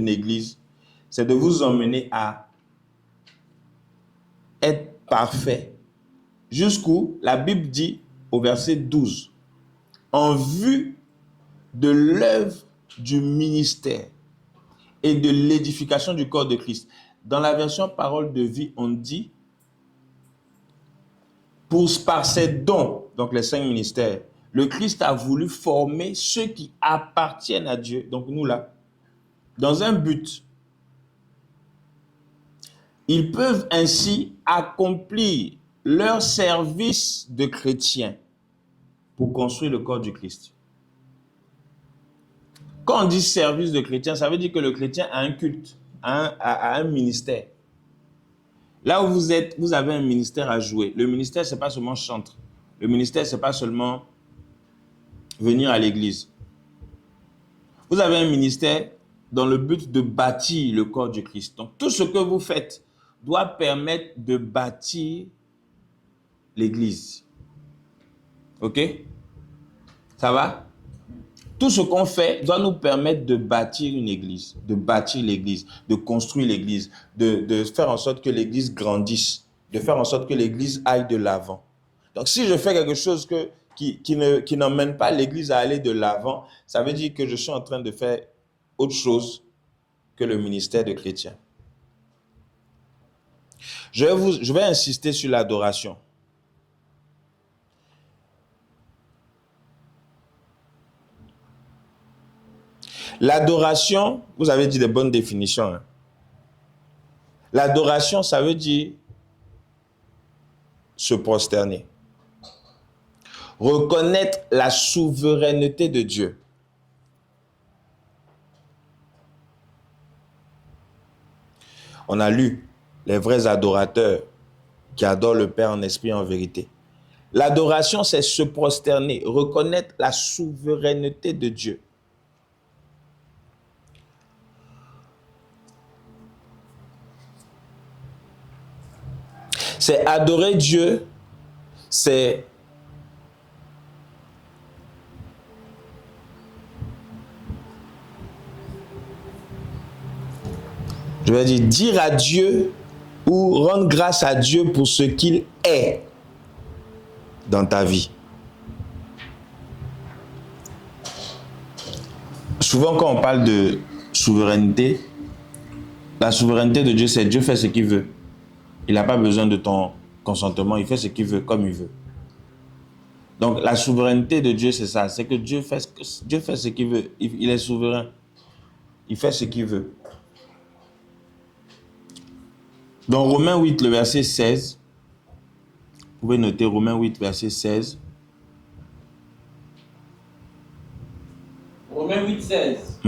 une église, c'est de vous emmener à être parfait. Jusqu'où la Bible dit au verset 12, en vue de l'œuvre du ministère et de l'édification du corps de Christ. Dans la version Parole de vie, on dit, par ses dons, donc les 5 ministères, le Christ a voulu former ceux qui appartiennent à Dieu, donc nous là, dans un but. Ils peuvent ainsi accomplir leur service de chrétien pour construire le corps du Christ. Quand on dit service de chrétien, ça veut dire que le chrétien a un culte, a un ministère. Là où vous êtes, vous avez un ministère à jouer. Le ministère, ce n'est pas seulement chanter. Le ministère, ce n'est pas seulement venir à l'église. Vous avez un ministère dans le but de bâtir le corps du Christ. Donc, tout ce que vous faites doit permettre de bâtir l'église. OK? Ça va? Tout ce qu'on fait doit nous permettre de bâtir une église, de bâtir l'église, de construire l'église, de faire en sorte que l'église grandisse, de faire en sorte que l'église aille de l'avant. Donc, si je fais quelque chose qui n'emmène pas l'église à aller de l'avant, ça veut dire que je suis en train de faire autre chose que le ministère de chrétien. Je vais insister sur l'adoration. L'adoration, vous avez dit des bonnes définitions. Hein? L'adoration, ça veut dire se prosterner. Reconnaître la souveraineté de Dieu. On a lu les vrais adorateurs qui adorent le Père en esprit et en vérité. L'adoration, c'est se prosterner, reconnaître la souveraineté de Dieu. C'est adorer Dieu, c'est je vais dire à Dieu ou rendre grâce à Dieu pour ce qu'il est dans ta vie. Souvent quand on parle de souveraineté, la souveraineté de Dieu, c'est Dieu fait ce qu'il veut. Il n'a pas besoin de ton consentement, il fait ce qu'il veut comme il veut. Donc la souveraineté de Dieu, c'est ça, c'est que Dieu fait ce qu'il veut, il est souverain, il fait ce qu'il veut. Dans Romains 8, le verset 16, vous pouvez noter Romains 8, verset 16. Romains 8, 16.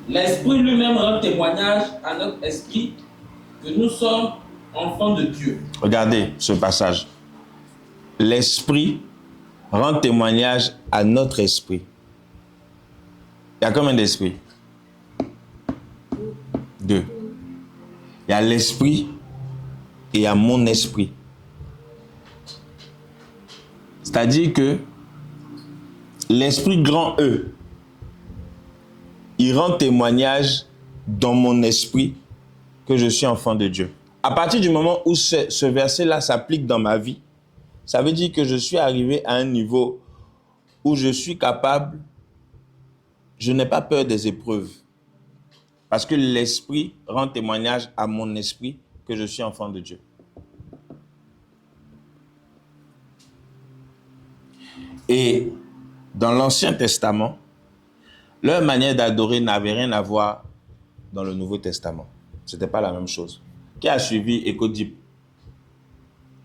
L'Esprit lui-même rend témoignage à notre esprit que nous sommes enfants de Dieu. Regardez ce passage. L'Esprit rend témoignage à notre esprit. Il y a combien d'esprits? 2. Il y a l'esprit et il y a mon esprit. C'est-à-dire que l'esprit grand E, il rend témoignage dans mon esprit que je suis enfant de Dieu. À partir du moment où ce verset-là s'applique dans ma vie, ça veut dire que je suis arrivé à un niveau où je suis capable, je n'ai pas peur des épreuves. Parce que l'esprit rend témoignage à mon esprit que je suis enfant de Dieu. Et dans l'Ancien Testament, leur manière d'adorer n'avait rien à voir dans le Nouveau Testament. Ce n'était pas la même chose. Qui a suivi Ecodip?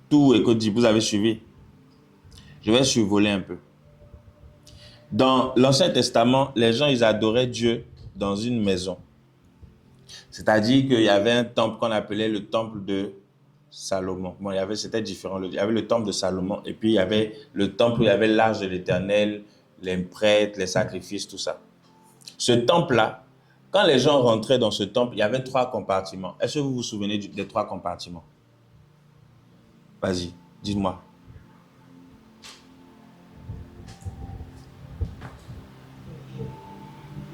Tout Ecodip, vous avez suivi? Je vais survoler un peu. Dans l'Ancien Testament, les gens, ils adoraient Dieu dans une maison. C'est-à-dire qu'il y avait un temple qu'on appelait le temple de Salomon. Bon, c'était différent. Il y avait le temple de Salomon et puis il y avait le temple où il y avait l'arche de l'Éternel, les prêtres, les sacrifices, tout ça. Ce temple-là, quand les gens rentraient dans ce temple, il y avait 3 compartiments. Est-ce que vous vous souvenez des 3 compartiments? Vas-y, dis-moi.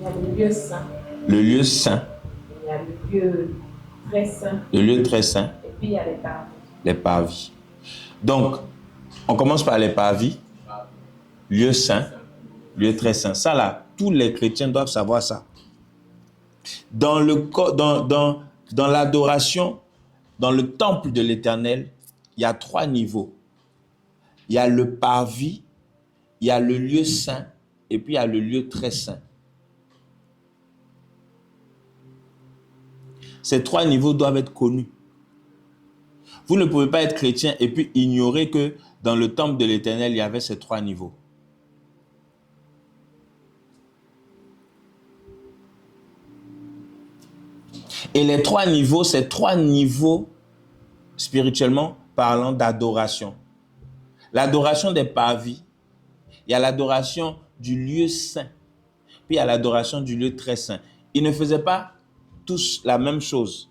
Il y a le lieu saint. Le lieu saint. Il y a le lieu très saint. Le lieu très saint. Et puis il y a les parvis. Les parvis. Donc, on commence par les parvis. Lieu saint. Lieu très saint. Ça là, tous les chrétiens doivent savoir ça. Dans l'adoration, dans le temple de l'Éternel, il y a 3 niveaux. Il y a le parvis, il y a le lieu saint et puis il y a le lieu très saint. Ces 3 niveaux doivent être connus. Vous ne pouvez pas être chrétien et puis ignorer que dans le temple de l'Éternel, il y avait ces 3 niveaux. Et les 3 niveaux, c'est 3 niveaux spirituellement parlant d'adoration. L'adoration des parvis, il y a l'adoration du lieu saint, puis il y a l'adoration du lieu très saint. Ils ne faisaient pas tous la même chose.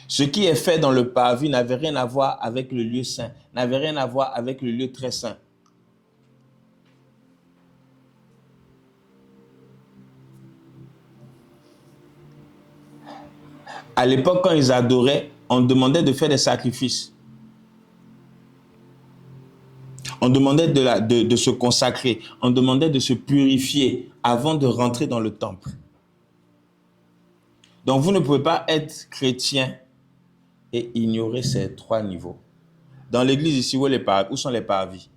Ce qui est fait dans le parvis n'avait rien à voir avec le lieu saint, n'avait rien à voir avec le lieu très saint. À l'époque, quand ils adoraient, on demandait de faire des sacrifices. On demandait de se consacrer. On demandait de se purifier avant de rentrer dans le temple. Donc, vous ne pouvez pas être chrétien et ignorer ces 3 niveaux. Dans l'église ici, où sont les parvis?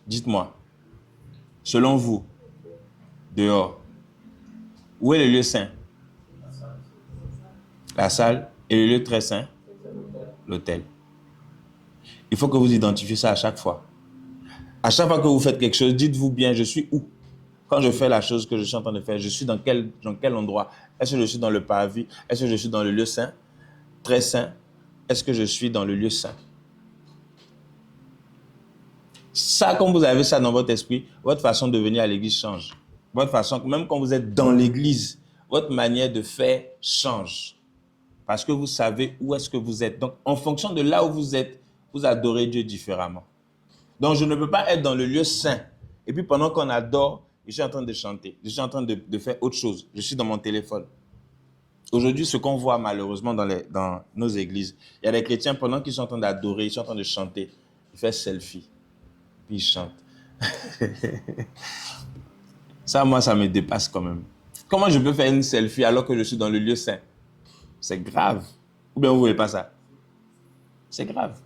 Dites-moi. Selon vous, dehors. Où est le lieu saint? La salle. Et le lieu très saint? L'autel. Il faut que vous identifiez ça à chaque fois. À chaque fois que vous faites quelque chose, dites-vous bien, je suis où? Quand je fais la chose que je suis en train de faire, je suis dans quel endroit? Est-ce que je suis dans le parvis? Est-ce que je suis dans le lieu saint? Très saint? Est-ce que je suis dans le lieu saint? Ça, quand vous avez ça dans votre esprit, votre façon de venir à l'église change. Votre façon, même quand vous êtes dans l'église, votre manière de faire change. Parce que vous savez où est-ce que vous êtes. Donc, en fonction de là où vous êtes, vous adorez Dieu différemment. Donc, je ne peux pas être dans le lieu saint. Et puis, pendant qu'on adore, je suis en train de chanter. Je suis en train de faire autre chose. Je suis dans mon téléphone. Aujourd'hui, ce qu'on voit malheureusement dans nos églises, il y a des chrétiens, pendant qu'ils sont en train d'adorer, ils sont en train de chanter, ils font selfie. Puis ils chantent. Ça, moi, ça me dépasse quand même. Comment je peux faire une selfie alors que je suis dans le lieu saint? C'est grave. Ou bien vous ne voulez pas ça? C'est grave.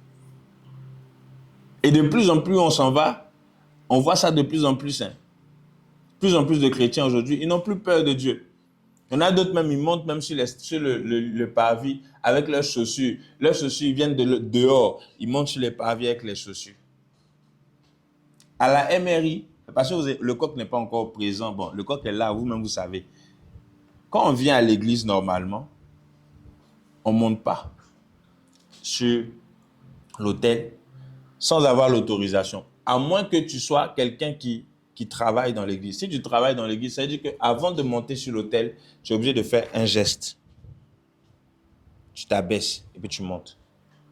Et de plus en plus on s'en va, on voit ça de plus en plus. Plus en plus de chrétiens aujourd'hui, ils n'ont plus peur de Dieu. Il y en a d'autres même, ils montent même sur le parvis avec leurs chaussures. Leurs chaussures, ils viennent dehors. Ils montent sur les parvis avec les chaussures. À la MRI, parce que le coq n'est pas encore présent, bon, le coq est là, vous-même vous savez. Quand on vient à l'église normalement, on ne monte pas sur l'autel sans avoir l'autorisation. À moins que tu sois quelqu'un qui travaille dans l'église. Si tu travailles dans l'église, ça veut dire qu'avant de monter sur l'autel, tu es obligé de faire un geste. Tu t'abaisses et puis tu montes.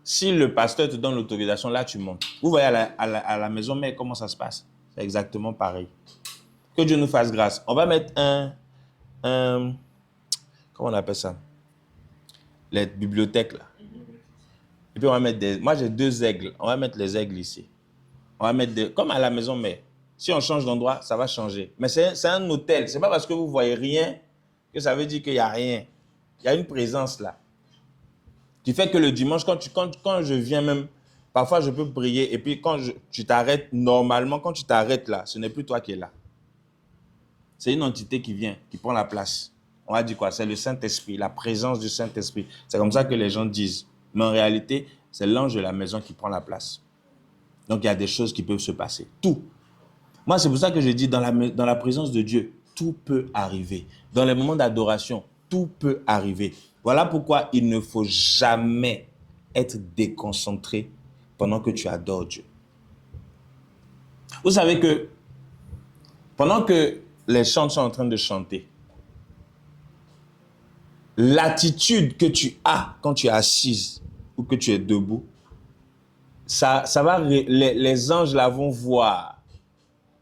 Si le pasteur te donne l'autorisation, là tu montes. Vous voyez à la maison mère comment ça se passe. C'est exactement pareil. Que Dieu nous fasse grâce. On va mettre comment on appelle ça? Les bibliothèques là. Et puis on va mettre moi j'ai 2 aigles. On va mettre les aigles ici. On va mettre comme à la maison mère. Si on change d'endroit, ça va changer. Mais c'est un hôtel. C'est pas parce que vous voyez rien que ça veut dire qu'il n'y a rien. Il y a une présence là. Qui fait que le dimanche, quand je viens même, parfois je peux prier et puis quand tu t'arrêtes, normalement quand tu t'arrêtes là, ce n'est plus toi qui es là. C'est une entité qui vient, qui prend la place. On va dire quoi? C'est le Saint-Esprit, la présence du Saint-Esprit. C'est comme ça que les gens disent. Mais en réalité, c'est l'ange de la maison qui prend la place. Donc il y a des choses qui peuvent se passer. Tout. Moi, c'est pour ça que je dis dans la présence de Dieu, tout peut arriver. Dans les moments d'adoration, tout peut arriver. Voilà pourquoi il ne faut jamais être déconcentré pendant que tu adores Dieu. Vous savez que pendant que les chants sont en train de chanter, l'attitude que tu as quand tu es assise ou que tu es debout, ça va, les anges là vont voir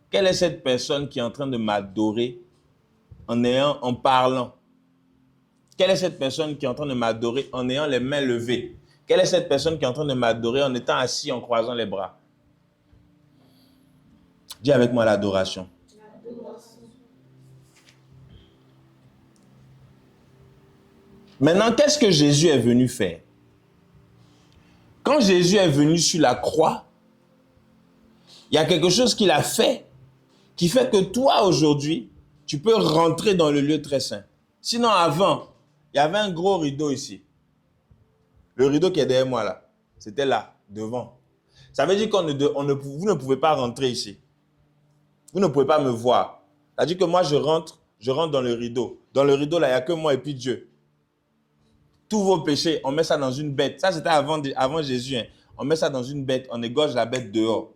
Quelle est cette personne qui est en train de m'adorer en parlant? Quelle est cette personne qui est en train de m'adorer en ayant les mains levées? Quelle est cette personne qui est en train de m'adorer en étant assis, en croisant les bras? Dis avec moi l'adoration. Maintenant, qu'est-ce que Jésus est venu faire? Quand Jésus est venu sur la croix, il y a quelque chose qu'il a fait qui fait que toi, aujourd'hui, tu peux rentrer dans le lieu très saint. Sinon, avant, il y avait un gros rideau ici. Le rideau qui est derrière moi là, c'était là, devant. Ça veut dire vous ne pouvez pas rentrer ici. Vous ne pouvez pas me voir. Ça veut dire que moi, je rentre dans le rideau. Dans le rideau, là, il n'y a que moi et puis Dieu. Tous vos péchés, on met ça dans une bête. Ça, c'était avant Jésus. Hein. On met ça dans une bête, on égorge la bête dehors.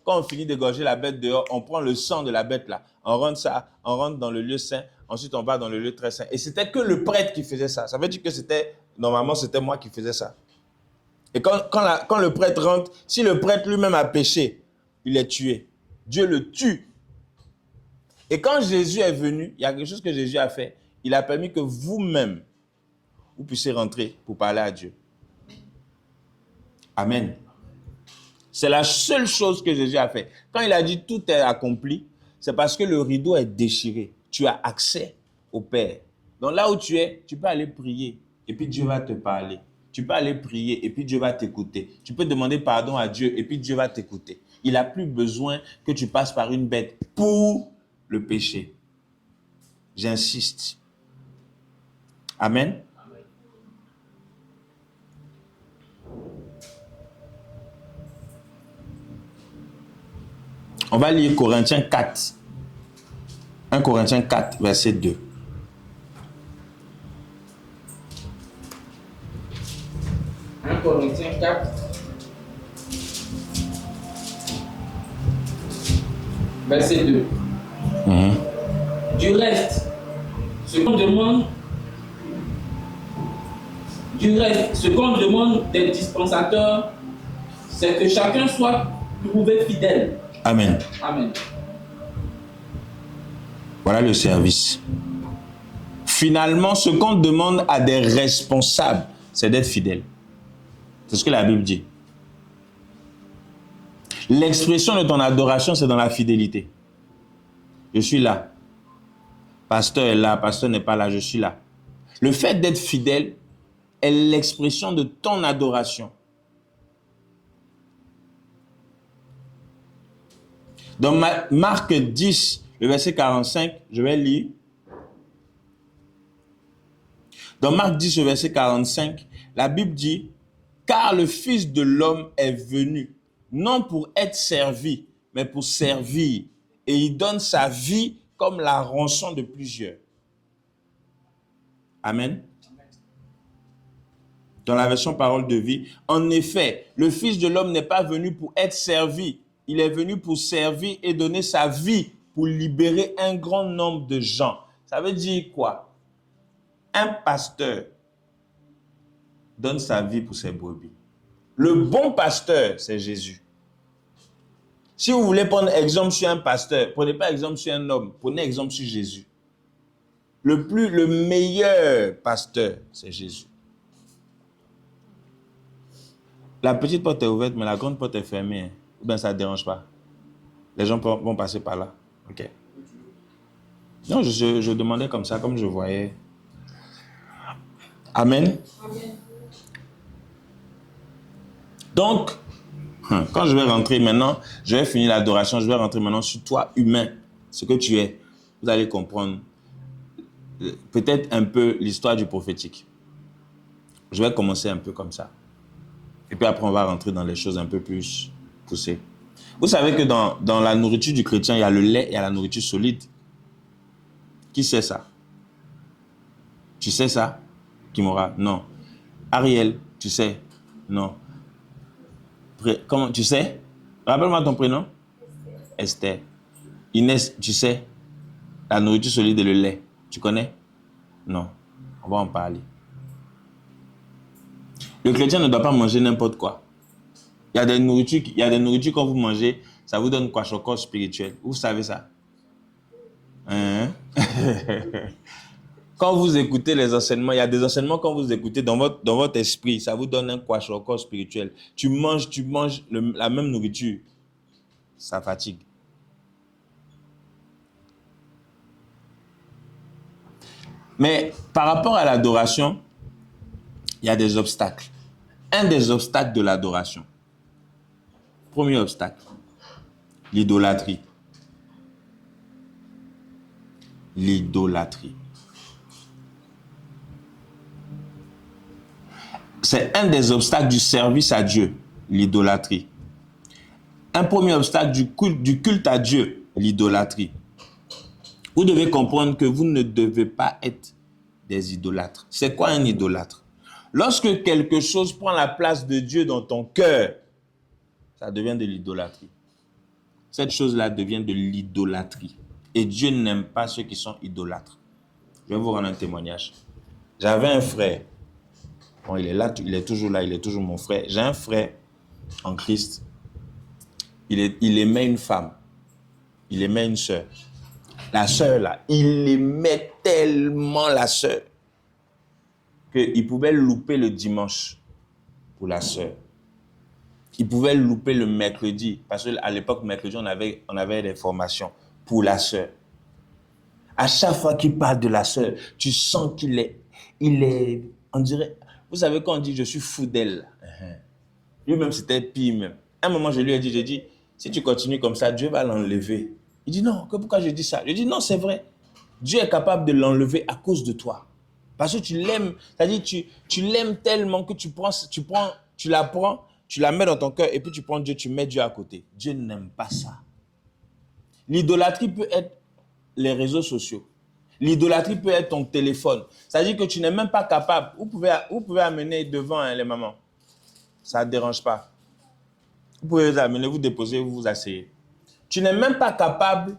Quand on finit d'égorger la bête dehors, on prend le sang de la bête là. On rentre dans le lieu saint. Ensuite, on va dans le lieu très saint. Et c'était que le prêtre qui faisait ça. Ça veut dire que normalement, c'était moi qui faisais ça. Et quand le prêtre rentre, si le prêtre lui-même a péché, il est tué. Dieu le tue. Et quand Jésus est venu, il y a quelque chose que Jésus a fait. Il a permis que vous-même, vous puissiez rentrer pour parler à Dieu. Amen. C'est la seule chose que Jésus a fait. Quand il a dit tout est accompli, c'est parce que le rideau est déchiré. Tu as accès au Père. Donc là où tu es, tu peux aller prier et puis Dieu va te parler. Tu peux aller prier et puis Dieu va t'écouter. Tu peux demander pardon à Dieu et puis Dieu va t'écouter. Il n'a plus besoin que tu passes par une bête pour le péché. J'insiste. Amen. On va lire Corinthiens 4. 1 Corinthiens 4, verset 2. Corinthiens 4, verset 2. Du reste, ce qu'on demande des dispensateurs, c'est que chacun soit prouvé fidèle. Amen. Amen. Voilà le service. Finalement, ce qu'on demande à des responsables, c'est d'être fidèle. C'est ce que la Bible dit. L'expression de ton adoration, c'est dans la fidélité. Je suis là. Pasteur est là, pasteur n'est pas là, je suis là. Le fait d'être fidèle est l'expression de ton adoration. Dans Marc 10, le verset 45, je vais lire. Dans Marc 10, le verset 45, la Bible dit « Car le Fils de l'homme est venu, non pour être servi, mais pour servir. Et il donne sa vie comme la rançon de plusieurs. » Amen. Dans la version parole de vie, en effet, le Fils de l'homme n'est pas venu pour être servi. Il est venu pour servir et donner sa vie pour libérer un grand nombre de gens. Ça veut dire quoi? Un pasteur donne sa vie pour ses brebis. Le bon pasteur, c'est Jésus. Si vous voulez prendre exemple sur un pasteur, prenez pas exemple sur un homme, prenez exemple sur Jésus. Le meilleur pasteur, c'est Jésus. La petite porte est ouverte, mais la grande porte est fermée. Hein. Ben, ça ne dérange pas. Les gens vont passer par là. Ok. Non, je demandais comme ça, comme je voyais. Amen. Amen. Donc, quand je vais rentrer maintenant, je vais finir l'adoration, je vais rentrer maintenant sur toi, humain, ce que tu es. Vous allez comprendre peut-être un peu l'histoire du prophétique. Je vais commencer un peu comme ça. Et puis après, on va rentrer dans les choses un peu plus poussées. Vous savez que dans la nourriture du chrétien, il y a le lait et il y a la nourriture solide. Qui sait ça? Tu sais ça? Kimora? Non. Ariel, tu sais? Non. Comment tu sais? Rappelle-moi ton prénom. Esther. Inès, tu sais? La nourriture solide et le lait. Tu connais? Non. On va en parler. Le chrétien ne doit pas manger n'importe quoi. Il y a des nourritures quand vous mangez, Ça vous donne quoi, chocolat spirituel? Vous savez ça? Hein? Quand vous écoutez les enseignements, il y a des enseignements quand vous écoutez dans votre esprit, ça vous donne un kwashiorkor spirituel. Tu manges la même nourriture, ça fatigue. Mais par rapport à l'adoration, il y a des obstacles. Un des obstacles de l'adoration. Premier obstacle, l'idolâtrie. L'idolâtrie. C'est un des obstacles du service à Dieu, l'idolâtrie. Un premier obstacle du culte à Dieu, l'idolâtrie. Vous devez comprendre que vous ne devez pas être des idolâtres. C'est quoi un idolâtre? Lorsque quelque chose prend la place de Dieu dans ton cœur, ça devient de l'idolâtrie. Cette chose-là devient de l'idolâtrie. Et Dieu n'aime pas ceux qui sont idolâtres. Je vais vous rendre un témoignage. J'avais un frère. Bon, il est là, il est toujours là, il est toujours mon frère. J'ai un frère en Christ. Il aimait une femme. Il aimait une sœur. La sœur là, il aimait tellement la sœur qu'il pouvait louper le dimanche pour la sœur. Il pouvait louper le mercredi, parce qu'à l'époque, mercredi, on avait des formations pour la sœur. À chaque fois qu'il parle de la sœur, tu sens qu'il est, on dirait, vous savez quand on dit je suis fou d'elle. Lui-même, c'était pire même. Un moment, je lui ai dit, si tu continues comme ça, Dieu va l'enlever. Il dit non, pourquoi je dis ça? Je dis non, c'est vrai. Dieu est capable de l'enlever à cause de toi. Parce que tu l'aimes, c'est-à-dire tu l'aimes tellement que tu la prends, tu la mets dans ton cœur et puis tu prends Dieu, tu mets Dieu à côté. Dieu n'aime pas ça. L'idolâtrie peut être les réseaux sociaux. L'idolâtrie peut être ton téléphone. C'est-à-dire que tu n'es même pas capable. Vous pouvez amener devant les mamans. Ça ne dérange pas. Vous pouvez les amener, vous déposer, vous vous asseyez. Tu n'es même pas capable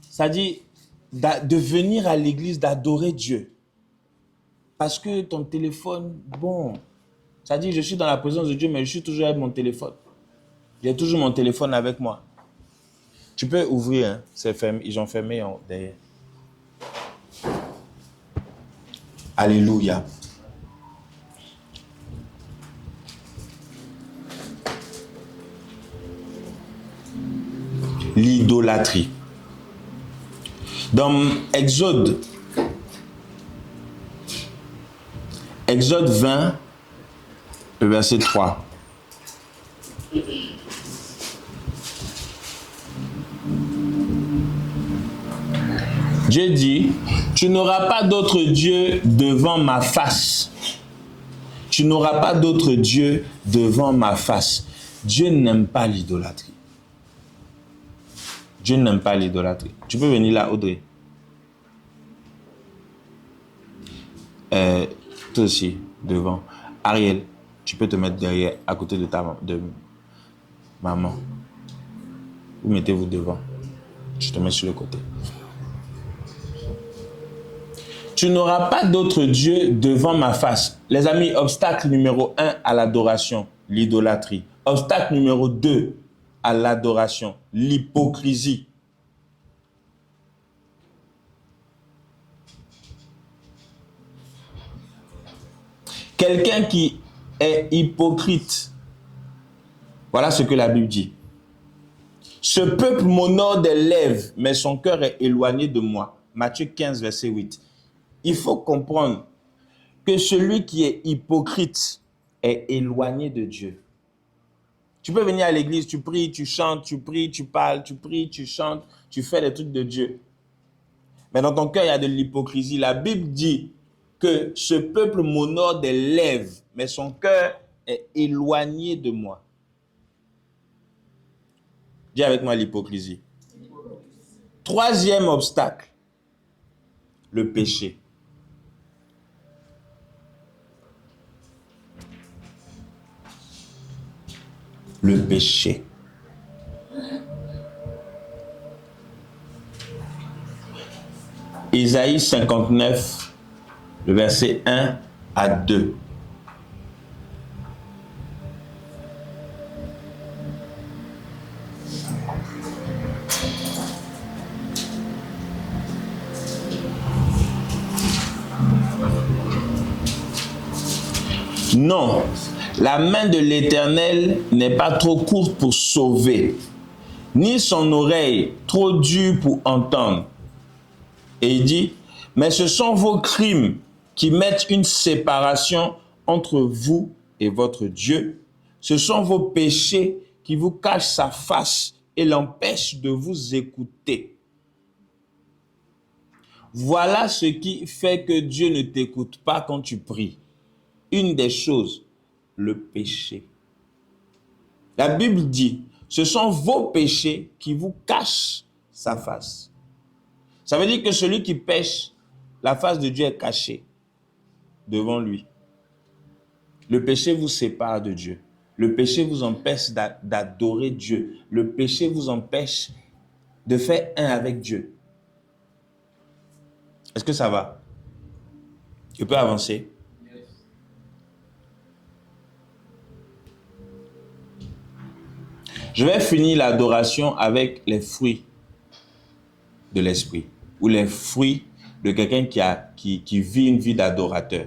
c'est-à-dire de venir à l'église, d'adorer Dieu. Parce que ton téléphone, bon, c'est-à-dire je suis dans la présence de Dieu, mais je suis toujours avec mon téléphone. J'ai toujours mon téléphone avec moi. Tu peux ouvrir, hein, c'est fermé, ils ont fermé derrière. Alléluia. L'idolâtrie. Dans Exode 20, le verset 3. Dieu dit, tu n'auras pas d'autre Dieu devant ma face. Tu n'auras pas d'autre Dieu devant ma face. Dieu n'aime pas l'idolâtrie. Dieu n'aime pas l'idolâtrie. Tu peux venir là, Audrey. Toi aussi, devant. Ariel, tu peux te mettre derrière, à côté de maman. Vous mettez-vous devant. Je te mets sur le côté. Tu n'auras pas d'autre Dieu devant ma face. Les amis, obstacle numéro 1 à l'adoration, l'idolâtrie. Obstacle numéro 2 à l'adoration, l'hypocrisie. Quelqu'un qui est hypocrite, voilà ce que la Bible dit. Ce peuple m'honore des lèvres, mais son cœur est éloigné de moi. Matthieu 15, verset 8. Il faut comprendre que celui qui est hypocrite est éloigné de Dieu. Tu peux venir à l'église, tu pries, tu chantes, tu pries, tu parles, tu pries, tu chantes, tu fais les trucs de Dieu. Mais dans ton cœur, il y a de l'hypocrisie. La Bible dit que ce peuple m'honore des lèvres, mais son cœur est éloigné de moi. Dis avec moi l'hypocrisie. Troisième obstacle, le péché. Le péché. Isaïe 59, le verset 1 à 2. Non, la main de l'Éternel n'est pas trop courte pour sauver, ni son oreille trop dure pour entendre. Et il dit, mais ce sont vos crimes qui mettent une séparation entre vous et votre Dieu. Ce sont vos péchés qui vous cachent sa face et l'empêchent de vous écouter. Voilà ce qui fait que Dieu ne t'écoute pas quand tu pries. Une des choses, le péché. La Bible dit, ce sont vos péchés qui vous cachent sa face. Ça veut dire que celui qui pêche, la face de Dieu est cachée devant lui. Le péché vous sépare de Dieu. Le péché vous empêche d'adorer Dieu. Le péché vous empêche de faire un avec Dieu. Est-ce que ça va? Je peux avancer? Je vais finir l'adoration avec les fruits de l'esprit ou les fruits de quelqu'un qui vit une vie d'adorateur.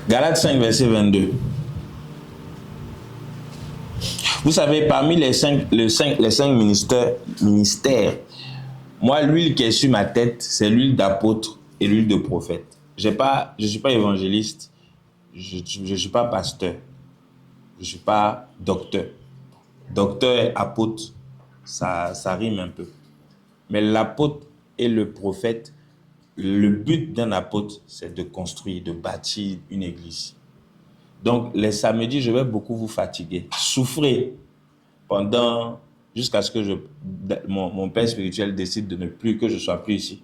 Galates 5, verset 22. Vous savez, parmi les cinq ministères, moi, l'huile qui est sur ma tête, c'est l'huile d'apôtre et l'huile de prophète. Je ne suis pas évangéliste, je ne suis pas pasteur, je ne suis pas docteur. Docteur et apôtre, ça rime un peu. Mais l'apôtre et le prophète, le but d'un apôtre, c'est de construire, de bâtir une église. Donc, les samedis, je vais beaucoup vous fatiguer. Souffrez jusqu'à ce que mon père spirituel décide que je ne sois plus ici.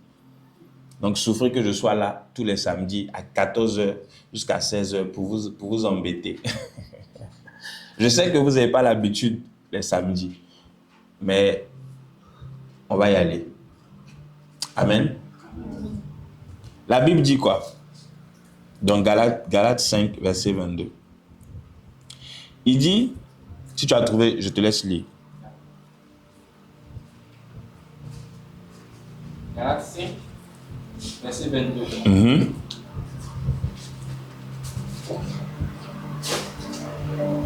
Donc, souffrez que je sois là tous les samedis à 14h jusqu'à 16h pour vous embêter. Je sais que vous n'avez pas l'habitude les samedis, mais on va y aller. Amen. La Bible dit quoi? Dans Galates 5, verset 22. Il dit, si tu as trouvé, je te laisse lire. Galates 5, verset 22.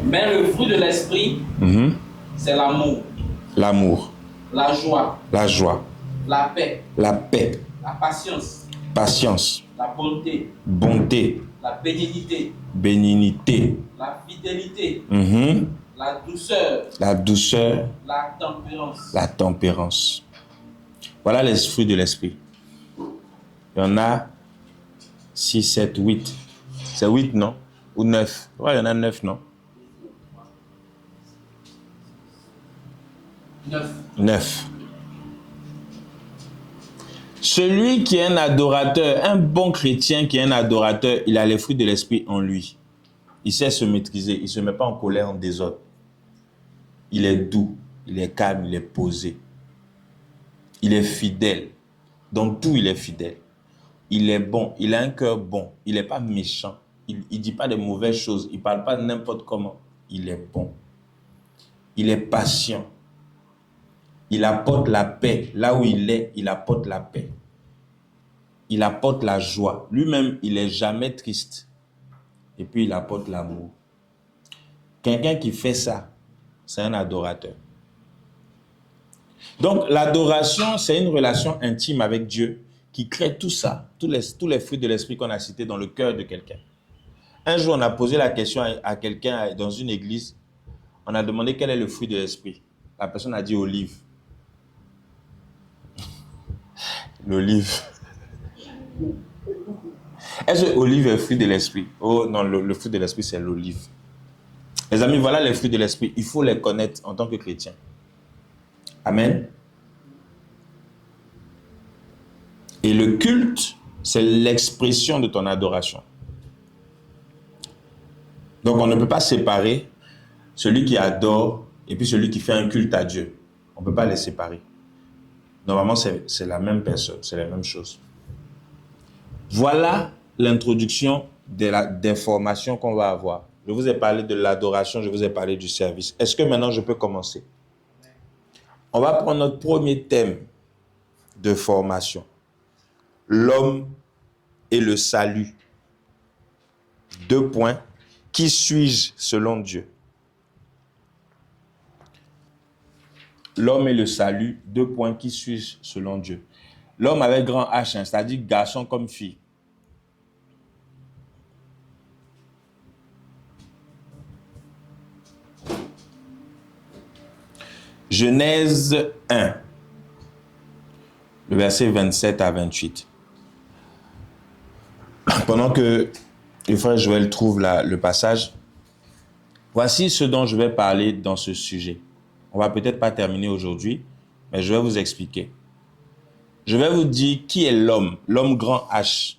Mais le fruit de l'esprit, c'est l'amour. L'amour. La joie. La joie. La paix. La paix. La patience. Patience. La bonté. Bonté. La bénignité. Bénignité. La fidélité. La douceur. La douceur. La tempérance. La tempérance. Voilà les fruits de l'esprit. Il y en a 6, 7, 8. C'est 8, non? Ou 9? Ouais, il y en a 9, non? 9. Celui qui est un adorateur, un bon chrétien qui est un adorateur, il a les fruits de l'esprit en lui. Il sait se maîtriser, il ne se met pas en colère, en désordre. Il est doux, il est calme, il est posé. Il est fidèle. Dans tout, il est fidèle. Il est bon, il a un cœur bon, il n'est pas méchant. Il ne dit pas de mauvaises choses, il ne parle pas n'importe comment. Il est bon. Il est patient. Il apporte la paix. Là où il est, il apporte la paix. Il apporte la joie. Lui-même, il n'est jamais triste. Et puis, il apporte l'amour. Quelqu'un qui fait ça, c'est un adorateur. Donc, l'adoration, c'est une relation intime avec Dieu qui crée tout ça, tous les fruits de l'esprit qu'on a cités dans le cœur de quelqu'un. Un jour, on a posé la question à quelqu'un dans une église. On a demandé quel est le fruit de l'esprit. La personne a dit olive. L'olive. Est-ce que l'olive est le fruit de l'esprit? Oh non, le fruit de l'esprit, c'est l'olive. Les amis, voilà les fruits de l'esprit. Il faut les connaître en tant que chrétien. Amen. Et le culte, c'est l'expression de ton adoration. Donc, on ne peut pas séparer celui qui adore et puis celui qui fait un culte à Dieu. On ne peut pas les séparer. Normalement, c'est la même personne, c'est la même chose. Voilà l'introduction des formations qu'on va avoir. Je vous ai parlé de l'adoration, je vous ai parlé du service. Est-ce que maintenant je peux commencer? On va prendre notre premier thème de formation. L'homme et le salut. 2 points. Qui suis-je selon Dieu? L'homme et le salut. 2 points. Qui suis-je selon Dieu? L'homme avec grand H, hein, c'est-à-dire garçon comme fille. Genèse 1, le verset 27 à 28. Pendant que le frère Joël trouve le passage, voici ce dont je vais parler dans ce sujet. On va peut-être pas terminer aujourd'hui, mais je vais vous expliquer. Je vais vous dire qui est l'homme grand H.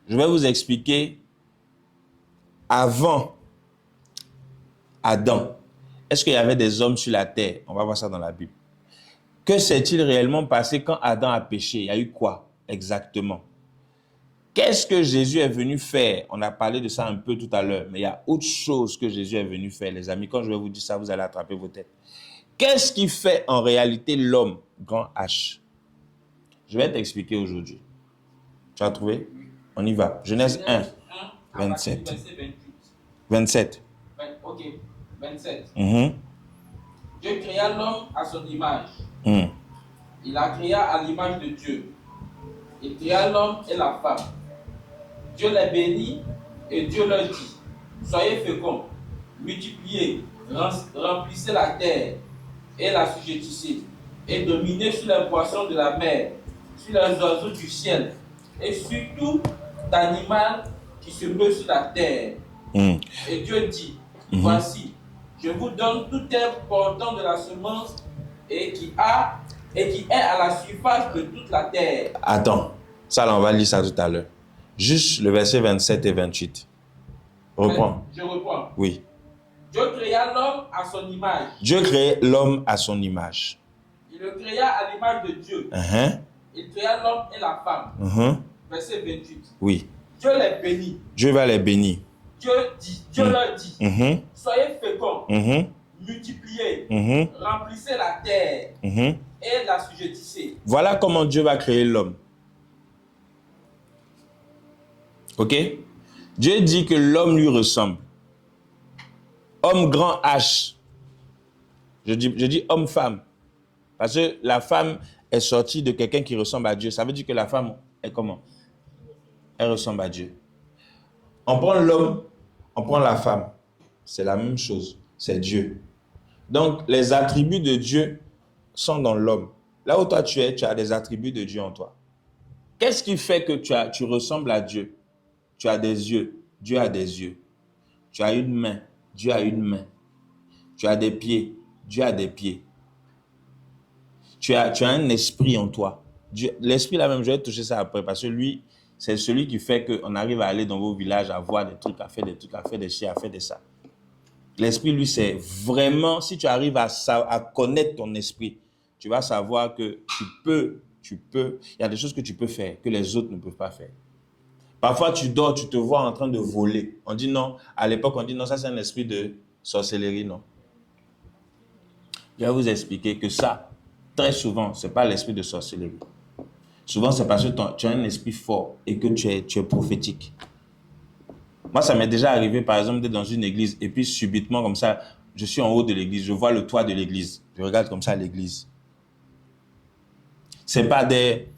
Je vais vous expliquer avant Adam. Est-ce qu'il y avait des hommes sur la terre? On va voir ça dans la Bible. Que s'est-il réellement passé quand Adam a péché? Il y a eu quoi exactement? Qu'est-ce que Jésus est venu faire? On a parlé de ça un peu tout à l'heure, mais il y a autre chose que Jésus est venu faire, les amis. Quand je vais vous dire ça, vous allez attraper vos têtes. Qu'est-ce qui fait en réalité l'homme, grand H? Je vais t'expliquer aujourd'hui. Tu as trouvé? On y va. Genèse 1, 27. 27. Ok, 27. Mm-hmm. Dieu créa l'homme à son image. Mm. Il la créa à l'image de Dieu. Il créa l'homme et la femme. Dieu les bénit et Dieu leur dit: soyez féconds, multipliez, remplissez la terre et l'assujettissez, et dominez sur les poissons de la mer, sur les oiseaux du ciel, et sur tout animal qui se meut sur la terre. Et Dieu dit: voici, je vous donne tout herbe portant de la semence et qui est à la surface de toute la terre. Attends, ça là on va lire ça tout à l'heure. Juste le verset 27 et 28. Reprends. Je reprends. Oui. Dieu créa l'homme à son image. Dieu crée l'homme à son image. Il le créa à l'image de Dieu. Il créa l'homme et la femme. Verset 28. Oui. Dieu les bénit. Dieu va les bénir. Dieu leur dit: soyez féconds, multipliez, remplissez la terre et l'assujettissez. Voilà comment Dieu va créer l'homme. Ok? Dieu dit que l'homme lui ressemble. Homme grand H. Je dis homme-femme. Parce que la femme est sortie de quelqu'un qui ressemble à Dieu. Ça veut dire que la femme est comment? Elle ressemble à Dieu. On prend l'homme, on prend la femme. C'est la même chose. C'est Dieu. Donc, les attributs de Dieu sont dans l'homme. Là où toi tu es, tu as des attributs de Dieu en toi. Qu'est-ce qui fait que tu ressembles à Dieu? Tu as des yeux. Dieu a des yeux. Tu as une main. Dieu a une main. Tu as des pieds. Dieu a des pieds. Tu as un esprit en toi. L'esprit là même, je vais toucher ça après parce que lui, c'est celui qui fait qu'on arrive à aller dans vos villages, à voir des trucs, à faire des trucs, à faire des chiens, à faire des ça. L'esprit, lui, c'est vraiment, si tu arrives à connaître ton esprit, tu vas savoir que il y a des choses que tu peux faire, que les autres ne peuvent pas faire. Parfois, tu dors, tu te vois en train de voler. On dit non, à l'époque, on dit non, ça c'est un esprit de sorcellerie, non. Je vais vous expliquer que ça, très souvent, ce n'est pas l'esprit de sorcellerie. Souvent, c'est parce que tu as un esprit fort et que tu es prophétique. Moi, ça m'est déjà arrivé, par exemple, d'être dans une église et puis subitement, comme ça, je suis en haut de l'église, je vois le toit de l'église. Je regarde comme ça l'église. C'est pas des...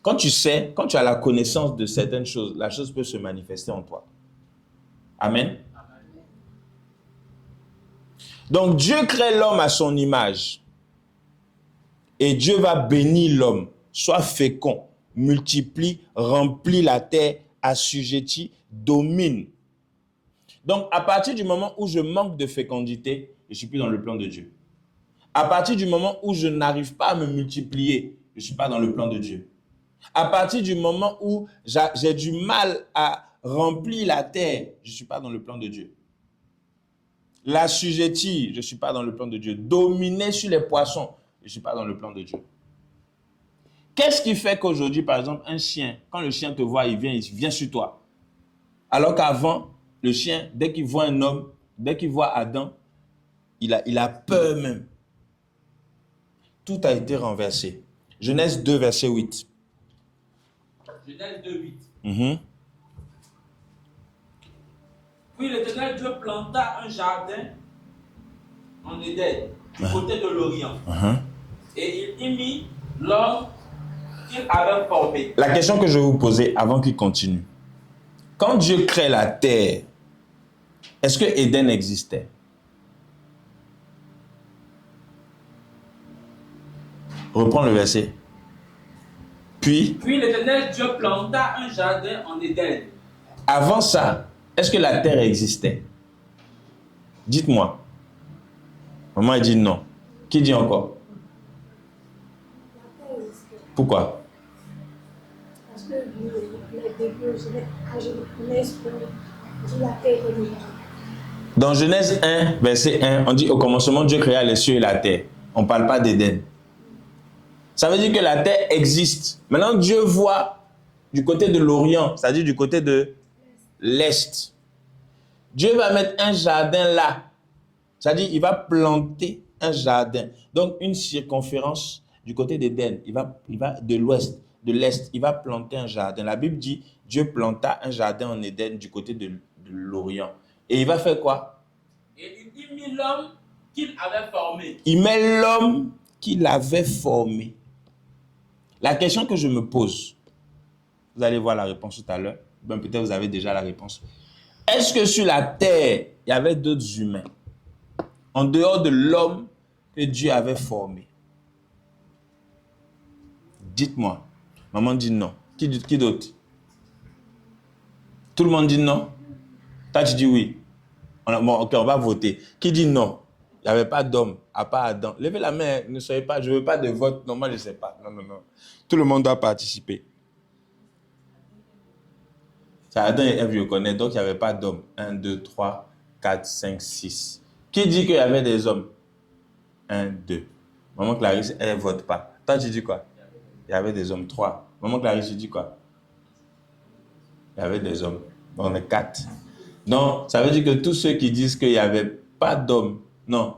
Quand tu as la connaissance de certaines choses, la chose peut se manifester en toi. Amen. Donc, Dieu crée l'homme à son image. Et Dieu va bénir l'homme. Sois fécond, multiplie, remplis la terre, assujettis, domine. Donc, à partir du moment où je manque de fécondité, je ne suis plus dans le plan de Dieu. À partir du moment où je n'arrive pas à me multiplier, je ne suis pas dans le plan de Dieu. À partir du moment où j'ai du mal à remplir la terre, je ne suis pas dans le plan de Dieu. L'assujettir, je ne suis pas dans le plan de Dieu. Dominer sur les poissons, je ne suis pas dans le plan de Dieu. Qu'est-ce qui fait qu'aujourd'hui, par exemple, un chien, quand le chien te voit, il vient sur toi. Alors qu'avant, le chien, dès qu'il voit un homme, dès qu'il voit Adam, il a peur même. Tout a été renversé. Genèse 2, verset 8. Genèse 2, 8. Mm-hmm. Puis l'Éternel Dieu planta un jardin en Éden, du côté de l'Orient. Et il y mit l'homme qu'il avait formé. La question que je vais vous poser avant qu'il continue. Quand Dieu crée la terre, est-ce que Éden existait? Reprends le verset. Puis l'Éternel Dieu planta un jardin en Éden. Avant ça, est-ce que la terre existait? Dites-moi. Maman a dit non. Qui dit encore? Pourquoi? Parce que le début, quand je l'esprit, la terre est déjà. Dans Genèse 1, verset 1, on dit au commencement, Dieu créa les cieux et la terre. On ne parle pas d'Éden. Ça veut dire que la terre existe. Maintenant, Dieu voit du côté de l'Orient, c'est-à-dire du côté de l'Est. Dieu va mettre un jardin là. C'est-à-dire il va planter un jardin. Donc, une circonférence du côté d'Éden. Il va de l'Ouest, de l'Est. Il va planter un jardin. La Bible dit, Dieu planta un jardin en Éden du côté de l'Orient. Et il va faire quoi? Et il mit l'homme qu'il avait formé. Il met l'homme qu'il avait formé. La question que je me pose, vous allez voir la réponse tout à l'heure. Ben, peut-être vous avez déjà la réponse. Est-ce que sur la terre, il y avait d'autres humains en dehors de l'homme que Dieu avait formé? Dites-moi. Maman dit non. Qui d'autre? Tout le monde dit non? Toi, tu dis oui. Ok, on va voter. Qui dit non? Il n'y avait pas d'homme, à part Adam. Levez la main, ne soyez pas, je ne veux pas de vote. Non, moi, je ne sais pas. Non. Tout le monde doit participer. C'est Adam et Ève, je connais, donc il n'y avait pas d'hommes. 1, 2, 3, 4, 5, 6. Qui dit qu'il y avait des hommes? 1, 2. Maman Clarisse, elle ne vote pas. Toi, tu dis quoi? Il y avait des hommes. 3. Maman Clarisse, tu dis quoi? Il y avait des hommes. On est 4. Donc, ça veut dire que tous ceux qui disent qu'il n'y avait pas d'hommes, non.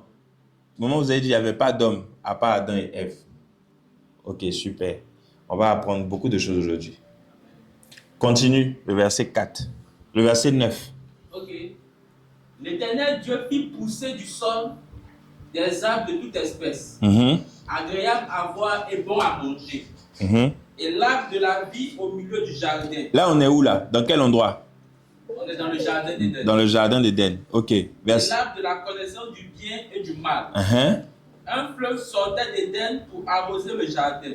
Maman, vous avez dit qu'il n'y avait pas d'hommes, à part Adam et Ève. Ok, super. On va apprendre beaucoup de choses aujourd'hui. Continue, le verset 4. Le verset 9. Ok. L'Éternel Dieu fit pousser du sol des arbres de toute espèce, agréables à voir et bons à manger. Et l'arbre de la vie au milieu du jardin. Là, on est où là? Dans quel endroit? On est dans le jardin d'Éden. Dans le jardin d'Éden. Ok. Et l'arbre de la connaissance du bien et du mal. Un fleuve sortait d'Éden pour arroser le jardin.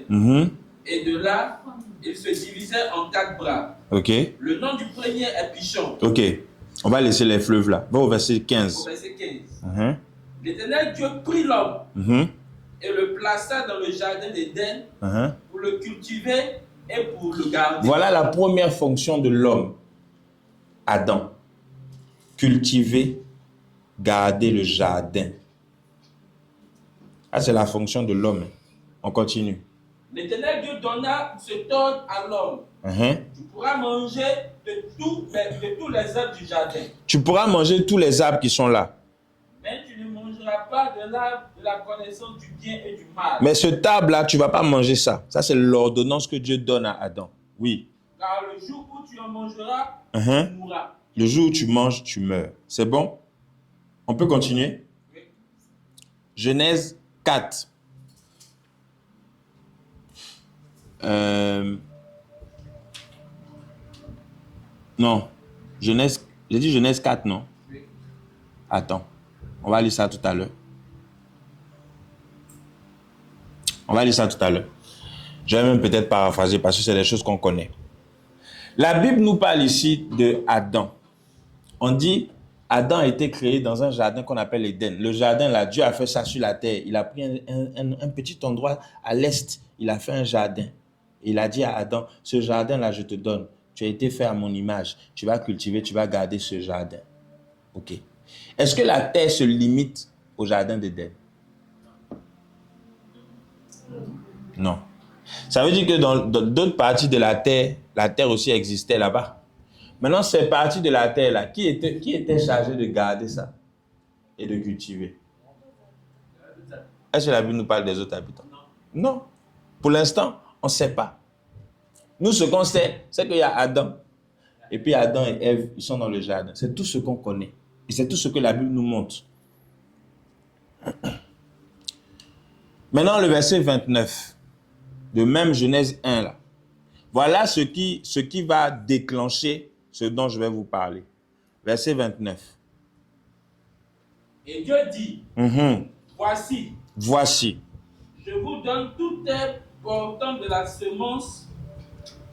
Et de là, il se divisait en 4 bras. Ok. Le nom du premier est Pichon. Ok. On va laisser les fleuves là. Va au verset 15. Au verset 15. L'Éternel Dieu prit l'homme et le plaça dans le jardin d'Éden pour le cultiver et pour le garder. Voilà la première fonction de l'homme. Adam. Cultiver, garder le jardin. Ça, c'est la fonction de l'homme. On continue. L'Éternel Dieu donna cet ordre à l'homme. Tu pourras manger de tous les arbres du jardin. Tu pourras manger tous les arbres qui sont là. Mais tu ne mangeras pas de l'arbre de la connaissance du bien et du mal. Mais ce arbre-là, tu ne vas pas manger ça. Ça, c'est l'ordonnance que Dieu donne à Adam. Oui. Car le jour où tu en mangeras, tu mourras. Le jour où tu manges, tu meurs. C'est bon? On peut continuer? Oui. Genèse 4. Non. Genèse, j'ai dit Genèse 4, non? Oui. Attends. On va lire ça tout à l'heure. Je vais même peut-être paraphraser parce que c'est des choses qu'on connaît. La Bible nous parle ici de Adam. On dit Adam a été créé dans un jardin qu'on appelle Éden. Le jardin, là, Dieu a fait ça sur la terre. Il a pris un petit endroit à l'est. Il a fait un jardin. Il a dit à Adam, ce jardin-là, je te donne. Tu as été fait à mon image. Tu vas cultiver, tu vas garder ce jardin. Ok. Est-ce que la terre se limite au jardin d'Éden? Non. Ça veut dire que dans d'autres parties de la terre aussi existait là-bas. Maintenant, ces parties de la terre-là, qui était chargé de garder ça et de cultiver? Est-ce que la Bible nous parle des autres habitants? Non. Pour l'instant, on ne sait pas. Nous, ce qu'on sait, c'est qu'il y a Adam. Et puis Adam et Ève, ils sont dans le jardin. C'est tout ce qu'on connaît. Et c'est tout ce que la Bible nous montre. Maintenant, le verset 29, de même Genèse 1, là. Voilà ce qui va déclencher ce dont je vais vous parler. Verset 29. Et Dieu dit, voici, je vous donne toute herbe portant de la semence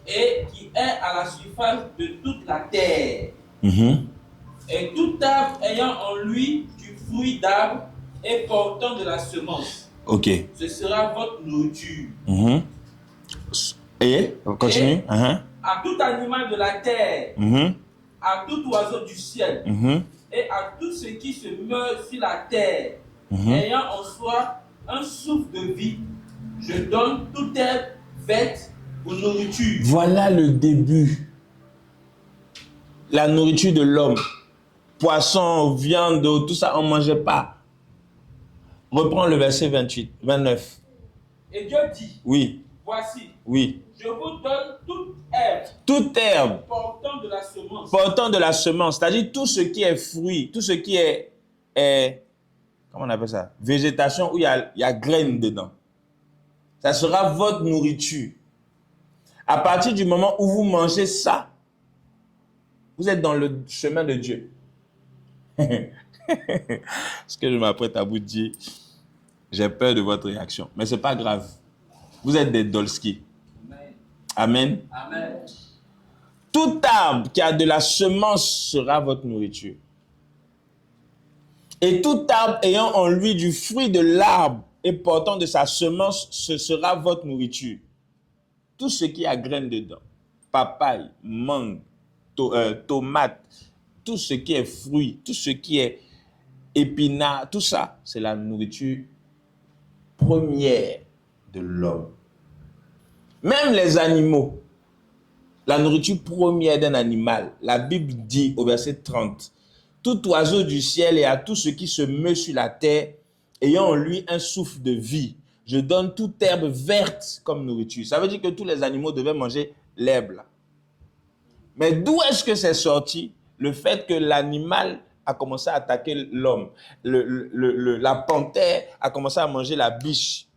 et qui est à la surface de toute la terre. Et tout arbre ayant en lui du fruit d'arbre et portant de la semence. Ok. Ce sera votre nourriture. Et, continue. Et à tout animal de la terre, à tout oiseau du ciel, et à tout ce qui se meurt sur la terre, ayant en soi un souffle de vie, je donne toute herbe verte pour nourriture. Voilà le début. La nourriture de l'homme. Poisson, viande, tout ça, on ne mangeait pas. Reprends le verset 29. Et Dieu dit, oui. Voici, oui. Je vous donne toute herbe. Toute herbe. Portant de la semence. Portant de la semence. C'est-à-dire tout ce qui est fruit, tout ce qui est comment on appelle ça? Végétation où il y a graines dedans. Ça sera votre nourriture. À partir du moment où vous mangez ça, vous êtes dans le chemin de Dieu. Ce que je m'apprête à vous dire, j'ai peur de votre réaction. Mais ce n'est pas grave. Vous êtes des Dolski. Amen. Amen. Tout arbre qui a de la semence sera votre nourriture. Et tout arbre ayant en lui du fruit de l'arbre et portant de sa semence, ce sera votre nourriture. Tout ce qui a graines dedans, papaye, mangue, tomate, tout ce qui est fruit, tout ce qui est épinard, tout ça, c'est la nourriture première de l'homme. Même les animaux, la nourriture première d'un animal, la Bible dit au verset 30, tout oiseau du ciel et à tout ce qui se meut sur la terre, ayant en lui un souffle de vie, je donne toute herbe verte comme nourriture. Ça veut dire que tous les animaux devaient manger l'herbe là. Mais d'où est-ce que c'est sorti? Le fait que l'animal a commencé à attaquer l'homme. La panthère a commencé à manger la biche.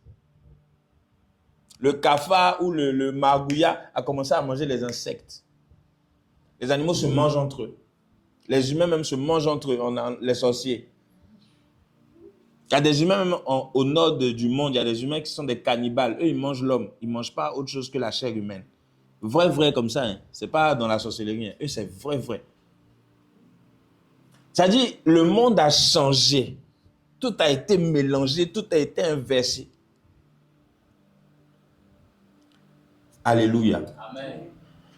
Le cafard ou le margouillat a commencé à manger les insectes. Les animaux se mangent entre eux. Les humains même se mangent entre eux, les sorciers. Il y a des humains même au nord du monde, il y a des humains qui sont des cannibales. Eux, ils mangent l'homme. Ils ne mangent pas autre chose que la chair humaine. Vrai comme ça. Hein. Ce n'est pas dans la sorcellerie. Hein. Eux, c'est vrai. C'est-à-dire, le monde a changé. Tout a été mélangé, tout a été inversé. Alléluia. Amen.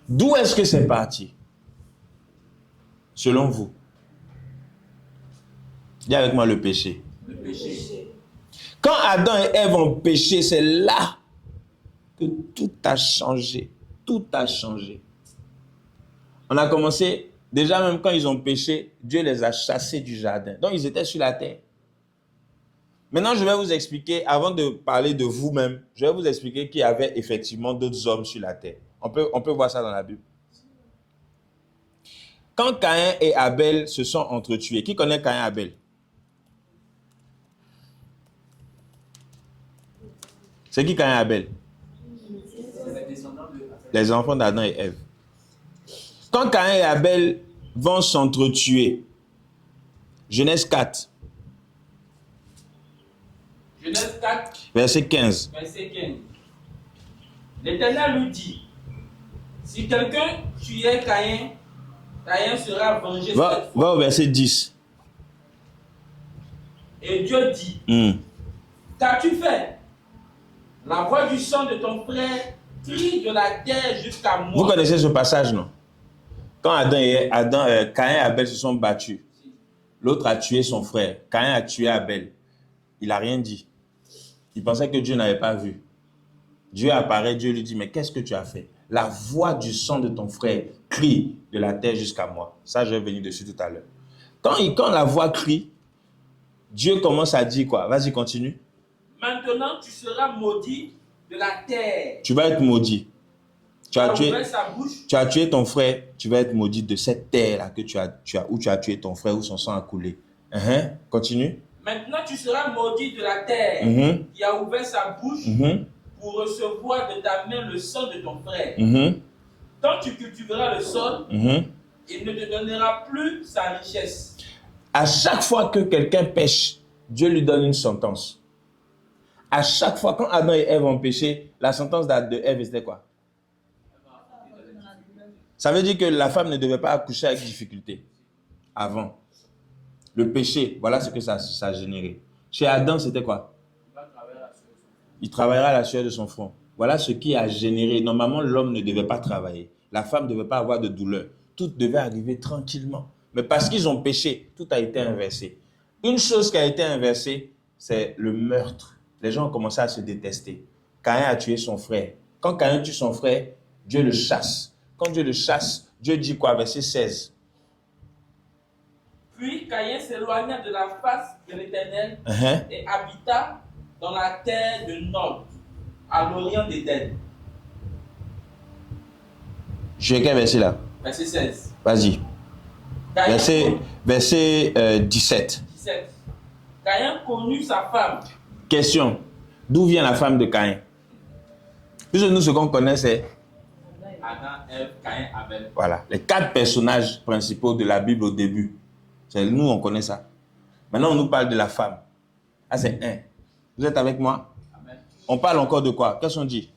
D'où est-ce que c'est parti? Selon vous. Dis avec moi le péché. Le péché. Quand Adam et Ève ont péché, c'est là que tout a changé. Tout a changé. On a commencé, déjà même quand ils ont péché, Dieu les a chassés du jardin. Donc ils étaient sur la terre. Maintenant, je vais vous expliquer, avant de parler de vous-même, je vais vous expliquer qu'il y avait effectivement d'autres hommes sur la terre. On peut voir ça dans la Bible. Quand Caïn et Abel se sont entretués, qui connaît Caïn et Abel? C'est qui Caïn et Abel? Les enfants d'Adam et Ève. Quand Caïn et Abel vont s'entretuer, Genèse 4. Genèse 4. Verset 15. Verset 15. L'Éternel lui dit, si quelqu'un tuait Caïn, Caïn sera vengé cette fois. Va au verset 10. Et Dieu dit, qu'as-tu fait? La voix du sang de ton frère crie de la terre jusqu'à moi. Vous connaissez ce passage, non? Quand Caïn et Abel se sont battus, l'autre a tué son frère. Caïn a tué Abel. Il n'a rien dit. Il pensait que Dieu n'avait pas vu. Dieu apparaît, Dieu lui dit, mais qu'est-ce que tu as fait? La voix du sang de ton frère crie de la terre jusqu'à moi. Ça, je vais venir dessus tout à l'heure. Quand la voix crie, Dieu commence à dire quoi? Vas-y, continue. Maintenant, tu seras maudit de la terre. Tu vas être maudit. Tu as tué ton frère, tu vas être maudit de cette terre-là que où tu as tué ton frère, où son sang a coulé. Continue. Maintenant, tu seras maudit de la terre qui a ouvert sa bouche pour recevoir de ta main le sang de ton frère. Tant tu cultiveras le sol, il ne te donnera plus sa richesse. À chaque fois que quelqu'un pêche, Dieu lui donne une sentence. À chaque fois, quand Adam et Ève ont péché, la sentence de Ève, c'était quoi? Ça veut dire que la femme ne devait pas accoucher avec difficulté. Avant. Le péché, voilà ce que ça a généré. Chez Adam, c'était quoi? Il travaillera à la sueur de son front. Voilà ce qui a généré. Normalement, l'homme ne devait pas travailler. La femme ne devait pas avoir de douleur. Tout devait arriver tranquillement. Mais parce qu'ils ont péché, tout a été inversé. Une chose qui a été inversée, c'est le meurtre. Les gens ont commencé à se détester. Caïn a tué son frère. Quand Caïn tue son frère, Dieu le chasse. Quand Dieu le chasse, Dieu dit quoi? Verset 16. Puis Caïn s'éloigna de la face de l'Éternel et habita dans la terre de Nod, à l'orient d'Éden. Je suis quel verset là? Verset 16. Vas-y. Verset 17. Caïn connut sa femme. Question. D'où vient la femme de Caïn? Puisque nous, ce qu'on connaît, c'est Adam, Ève, Caïn, Abel. Voilà. Les 4 personnages principaux de la Bible au début. C'est nous, on connaît ça. Maintenant, on nous parle de la femme. Ah, c'est 1. Vous êtes avec moi? Amen. On parle encore de quoi? Qu'est-ce qu'on dit?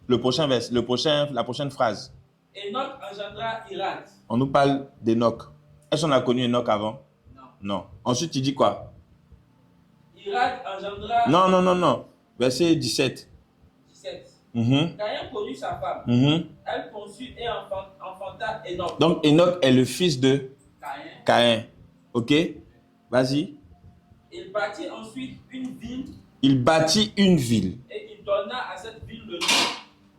La prochaine phrase. Enoch engendra Irad. On nous parle d'Enoch. Est-ce qu'on a connu Enoch avant? Non. Ensuite, il dit quoi? Irad engendra... Non. Verset 17. Caïn connut sa femme. Elle conçut et enfanta Enoch. Donc, Enoch est le fils de Caïn. Ok? Vas-y. Il bâtit ensuite une ville. Et il donna à cette ville le nom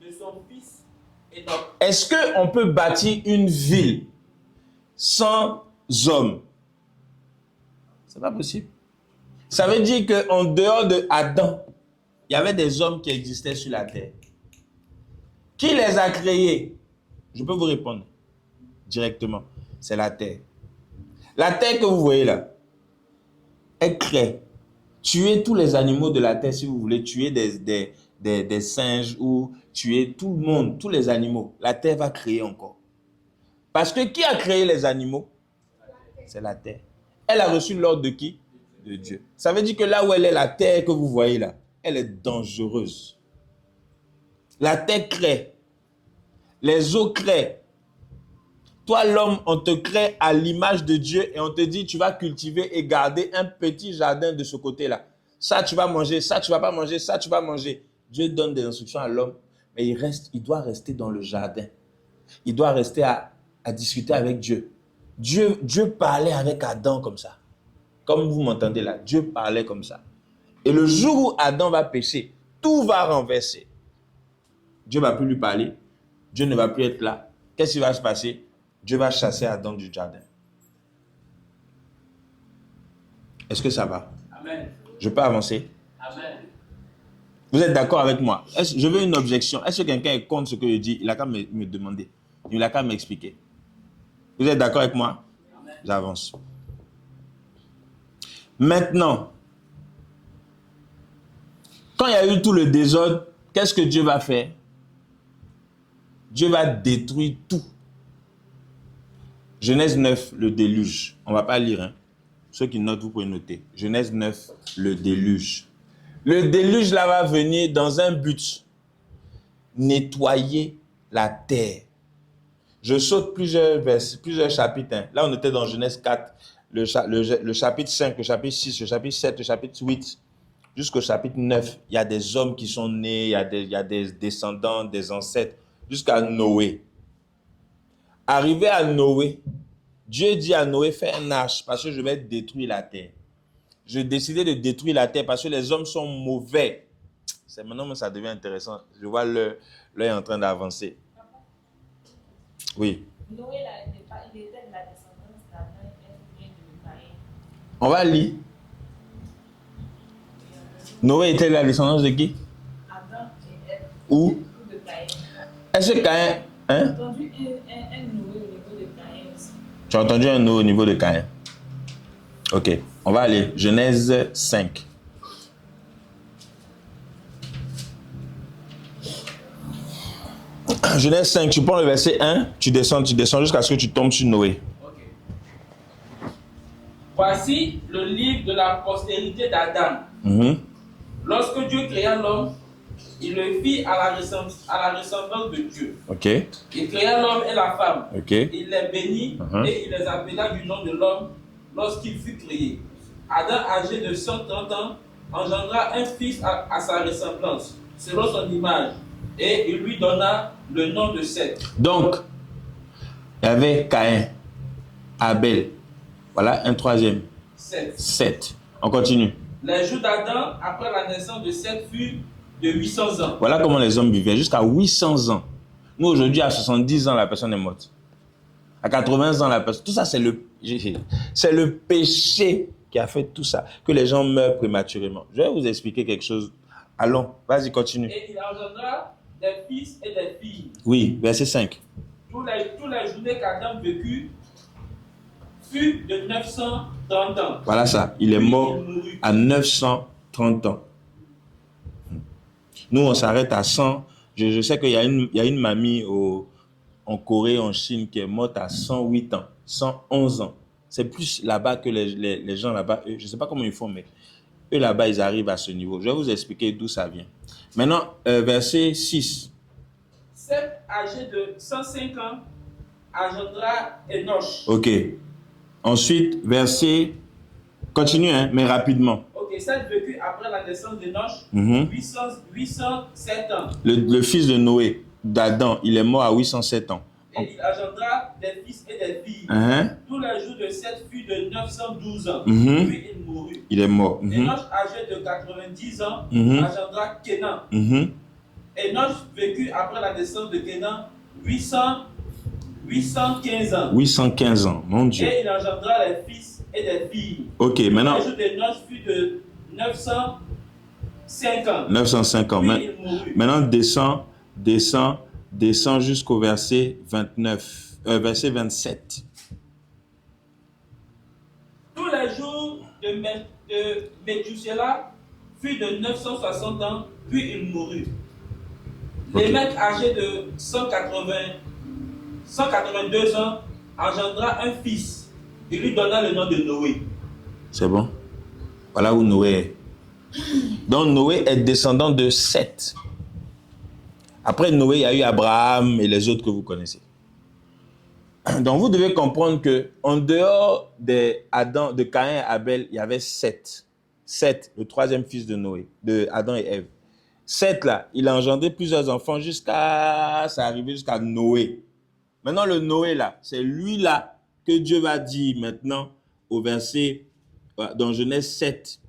de son fils Enoch. Est-ce qu'on peut bâtir une ville sans hommes? C'est pas possible. Ça veut dire qu'en dehors de Adam, il y avait des hommes qui existaient sur la terre. Qui les a créés? Je peux vous répondre directement. C'est la terre. La terre que vous voyez là, elle crée. Tuez tous les animaux de la terre si vous voulez. Tuer des singes ou tuer tout le monde, tous les animaux. La terre va créer encore. Parce que qui a créé les animaux? C'est la terre. Elle a reçu l'ordre de qui? De Dieu. Ça veut dire que là où elle est, la terre que vous voyez là, elle est dangereuse. La terre crée. Les eaux créent. Toi, l'homme, on te crée à l'image de Dieu et on te dit, tu vas cultiver et garder un petit jardin de ce côté-là. Ça, tu vas manger, ça, tu vas pas manger, ça, tu vas manger. Dieu donne des instructions à l'homme, mais il doit rester dans le jardin. Il doit rester à discuter avec Dieu. Dieu parlait avec Adam comme ça. Comme vous m'entendez là, Dieu parlait comme ça. Et le jour où Adam va pécher, tout va renverser. Dieu ne va plus lui parler. Dieu ne va plus être là. Qu'est-ce qui va se passer? Dieu va chasser Adam du jardin. Est-ce que ça va? Amen. Je peux avancer? Amen. Vous êtes d'accord avec moi? Je veux une objection. Est-ce que quelqu'un est contre ce que je dis? Il n'a qu'à me demander. Il n'a qu'à m'expliquer. Vous êtes d'accord avec moi? Amen. J'avance. Maintenant, quand il y a eu tout le désordre, qu'est-ce que Dieu va faire? Dieu va détruire tout. Genèse 9, le déluge. On ne va pas lire. Hein. Ceux qui notent, vous pouvez noter. Genèse 9, le déluge. Le déluge là va venir dans un but. Nettoyer la terre. Je saute plusieurs chapitres. Hein. Là, on était dans Genèse 4, le chapitre 5, le chapitre 6, le chapitre 7, le chapitre 8, jusqu'au chapitre 9. Il y a des hommes qui sont nés, il y a des descendants, des ancêtres, jusqu'à Noé. Arrivé à Noé, Dieu dit à Noé, fais un arche parce que je vais détruire la terre. Je décidais de détruire la terre parce que les hommes sont mauvais. C'est maintenant que ça devient intéressant. Je vois l'œil en train d'avancer. Oui. Noé, là, il était de la descendance d'Adam et de Caïn. On va lire. Noé était la descendance de qui? Adam et Ève. Où? Ou de Caïn. Est-ce que Caïn... J'ai Hein? entendu un Noé au niveau de Caïn aussi. Tu as entendu un Noé au niveau de Caïn? Ok. On va aller. Genèse 5. Genèse 5, tu prends le verset 1, tu descends jusqu'à ce que tu tombes sur Noé. Ok. Voici le livre de la postérité d'Adam. Mhm. Lorsque Dieu créa l'homme, il le fit à la ressemblance de Dieu. Ok. Il créa l'homme et la femme. Ok. Il les bénit et il les appela du nom de l'homme lorsqu'il fut créé. Adam, âgé de 130 ans, engendra un fils à sa ressemblance, selon son image, et il lui donna le nom de Seth. Donc, il y avait Caïn, Abel, voilà un troisième, Seth. Seth. On continue. Les jours d'Adam, après la naissance de Seth, furent de 800 ans. Voilà comment les hommes vivaient, jusqu'à 800 ans. Nous, aujourd'hui, à 70 ans, la personne est morte. À 80 ans, la personne... Tout ça, c'est le péché qui a fait tout ça, que les gens meurent prématurément. Je vais vous expliquer quelque chose. Allons, vas-y, continue. Et il engendra des fils et des filles. Oui, verset 5. Tous les journées qu'Adam vécut furent de 930 ans. Voilà ça. Il est Puis mort il mourut. à 930 ans. Nous, on s'arrête à 100. Je sais qu'il y a une mamie en Corée, en Chine, qui est morte à 108 ans, 111 ans. C'est plus là-bas que les gens là-bas, eux, je ne sais pas comment ils font, mais eux là-bas, ils arrivent à ce niveau. Je vais vous expliquer d'où ça vient. Maintenant, verset 6. Seth, âgé de 105 ans, engendra Enoch. Ok. Ensuite, verset... Continue, hein, mais rapidement. Ok, Seth vécut après la naissance d'Enoch 807 ans. Le fils de Noé, d'Adam, il est mort à 807 ans. Et il engendra des fils et des filles. Tous les jours de Seth furent de 912 ans. Puis il mourut. Il est mort. Enoch, âgé de 90 ans, engendra Kénan. Enoch vécut après la naissance de Kénan 815 ans. 815 ans, mon Dieu. Et il engendra les fils et des filles. Ok, maintenant... Le jour d'Enoch fut de 905 ans. 905 ans. Puis il mourut. Maintenant, descend jusqu'au verset 29, verset 27. Tous les jours de Méthusela fut de 960 ans, puis il mourut. Okay. Lémec, âgé de 182 ans, engendra un fils. Il lui donna le nom de Noé. C'est bon? Voilà où Noé est. Donc Noé est descendant de Seth. Après Noé, il y a eu Abraham et les autres que vous connaissez. Donc vous devez comprendre que en dehors de Caïn et Abel, il y avait Seth. Seth, le troisième fils de Noé, de Adam et Ève. Seth là, il a engendré plusieurs enfants ça arrivé jusqu'à Noé. Maintenant le Noé là, c'est lui là que Dieu va dire maintenant au verset, dans Genèse 7,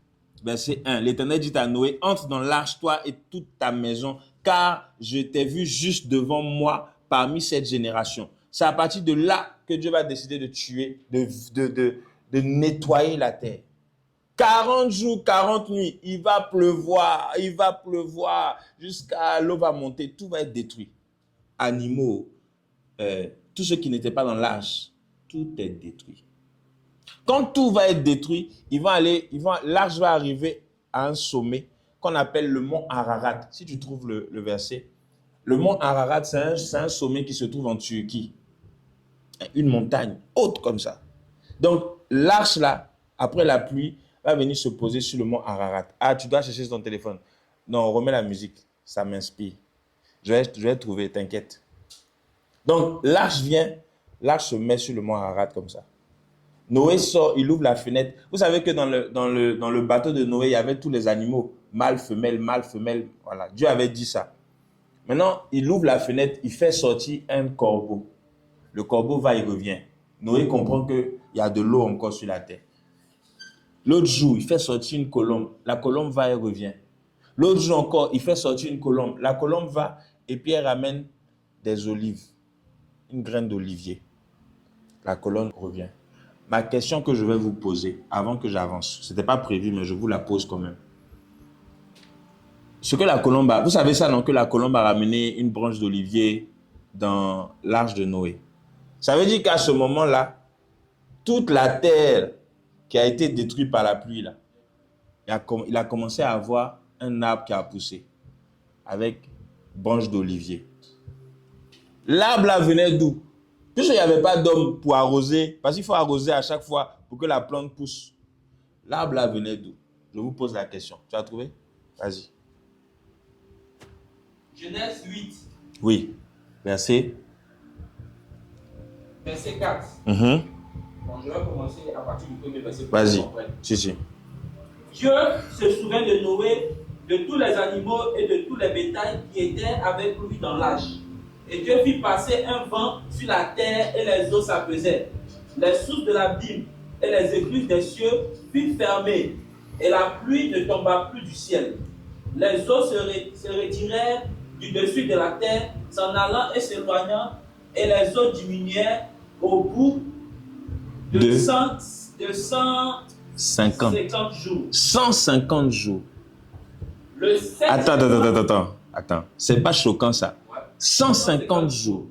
verset 1. L'Éternel dit à Noé, entre dans l'arche toi et toute ta maison, car je t'ai vu juste devant moi parmi cette génération. C'est à partir de là que Dieu va décider de tuer, de nettoyer la terre. 40 jours, 40 nuits, il va pleuvoir, jusqu'à l'eau va monter, tout va être détruit. Animaux, tout ce qui n'était pas dans l'arche, tout est détruit. Quand tout va être détruit, l'arche va arriver à un sommet qu'on appelle le mont Ararat. Si tu trouves le verset, le mont Ararat, c'est un sommet qui se trouve en Turquie. Une montagne haute comme ça. Donc, l'arche là, après la pluie, va venir se poser sur le mont Ararat. Ah, tu dois chercher ton téléphone. Non, remets la musique. Ça m'inspire. Je vais trouver, t'inquiète. Donc, l'arche se met sur le mont Ararat comme ça. Noé sort, il ouvre la fenêtre. Vous savez que dans le bateau de Noé, il y avait tous les animaux. Mâle, femelle, voilà. Dieu avait dit ça. Maintenant, il ouvre la fenêtre, il fait sortir un corbeau. Le corbeau va, il revient. Noé comprend qu'il y a de l'eau encore sur la terre. L'autre jour, il fait sortir une colombe. La colombe va et revient. L'autre jour encore, il fait sortir une colombe. La colombe va et puis elle ramène des olives, une graine d'olivier. La colombe revient. Ma question que je vais vous poser avant que j'avance, ce n'était pas prévu, mais je vous la pose quand même. Ce que la colombe a, vous savez ça, non, que la colombe a ramené une branche d'olivier dans l'arche de Noé. Ça veut dire qu'à ce moment-là, toute la terre qui a été détruite par la pluie, là, il a commencé à avoir un arbre qui a poussé avec branche d'olivier. L'arbre là venait d'où? Puisqu'il n'y avait pas d'homme pour arroser, parce qu'il faut arroser à chaque fois pour que la plante pousse. L'arbre là venait d'où? Je vous pose la question. Tu as trouvé? Vas-y. Genèse 8, Oui. Verset. verset 4. Mhm. Bon, je vais commencer à partir du premier verset. Vas-y. Si. Dieu se souvint de Noé, de tous les animaux et de tous les bétails qui étaient avec lui dans l'arche. Et Dieu fit passer un vent sur la terre et les eaux s'apaisaient. Les sources de l'abîme et les écluses des cieux furent fermées et la pluie ne tomba plus du ciel. Les eaux se retirèrent du dessus de la terre, s'en allant et s'éloignant, et les eaux diminuèrent au bout de 150 jours. 150 jours. Le 7 Attends. C'est pas choquant ça. 150 jours.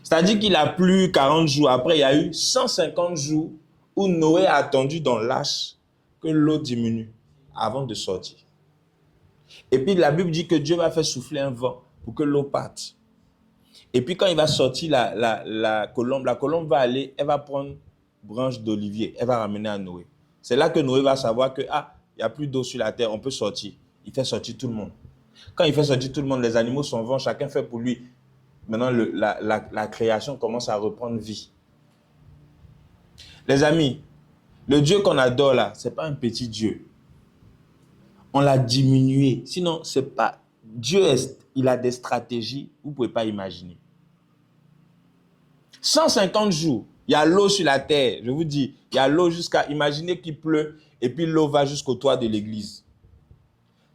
C'est-à-dire qu'il a plu 40 jours. Après, il y a eu 150 jours où Noé a attendu dans l'arche que l'eau diminue avant de sortir. Et puis la Bible dit que Dieu va faire souffler un vent pour que l'eau parte. Et puis quand il va sortir la colombe va aller, elle va prendre branche d'olivier, elle va ramener à Noé. C'est là que Noé va savoir que il n'y a plus d'eau sur la terre, on peut sortir. Il fait sortir tout le monde. Quand il fait sortir tout le monde, les animaux s'en vont, chacun fait pour lui. Maintenant, la création commence à reprendre vie. Les amis, le Dieu qu'on adore là, ce n'est pas un petit Dieu. On l'a diminué. Sinon, c'est pas... Dieu, il a des stratégies, vous ne pouvez pas imaginer. 150 jours, il y a l'eau sur la terre. Je vous dis, il y a l'eau jusqu'à... Imaginez qu'il pleut et puis l'eau va jusqu'au toit de l'église.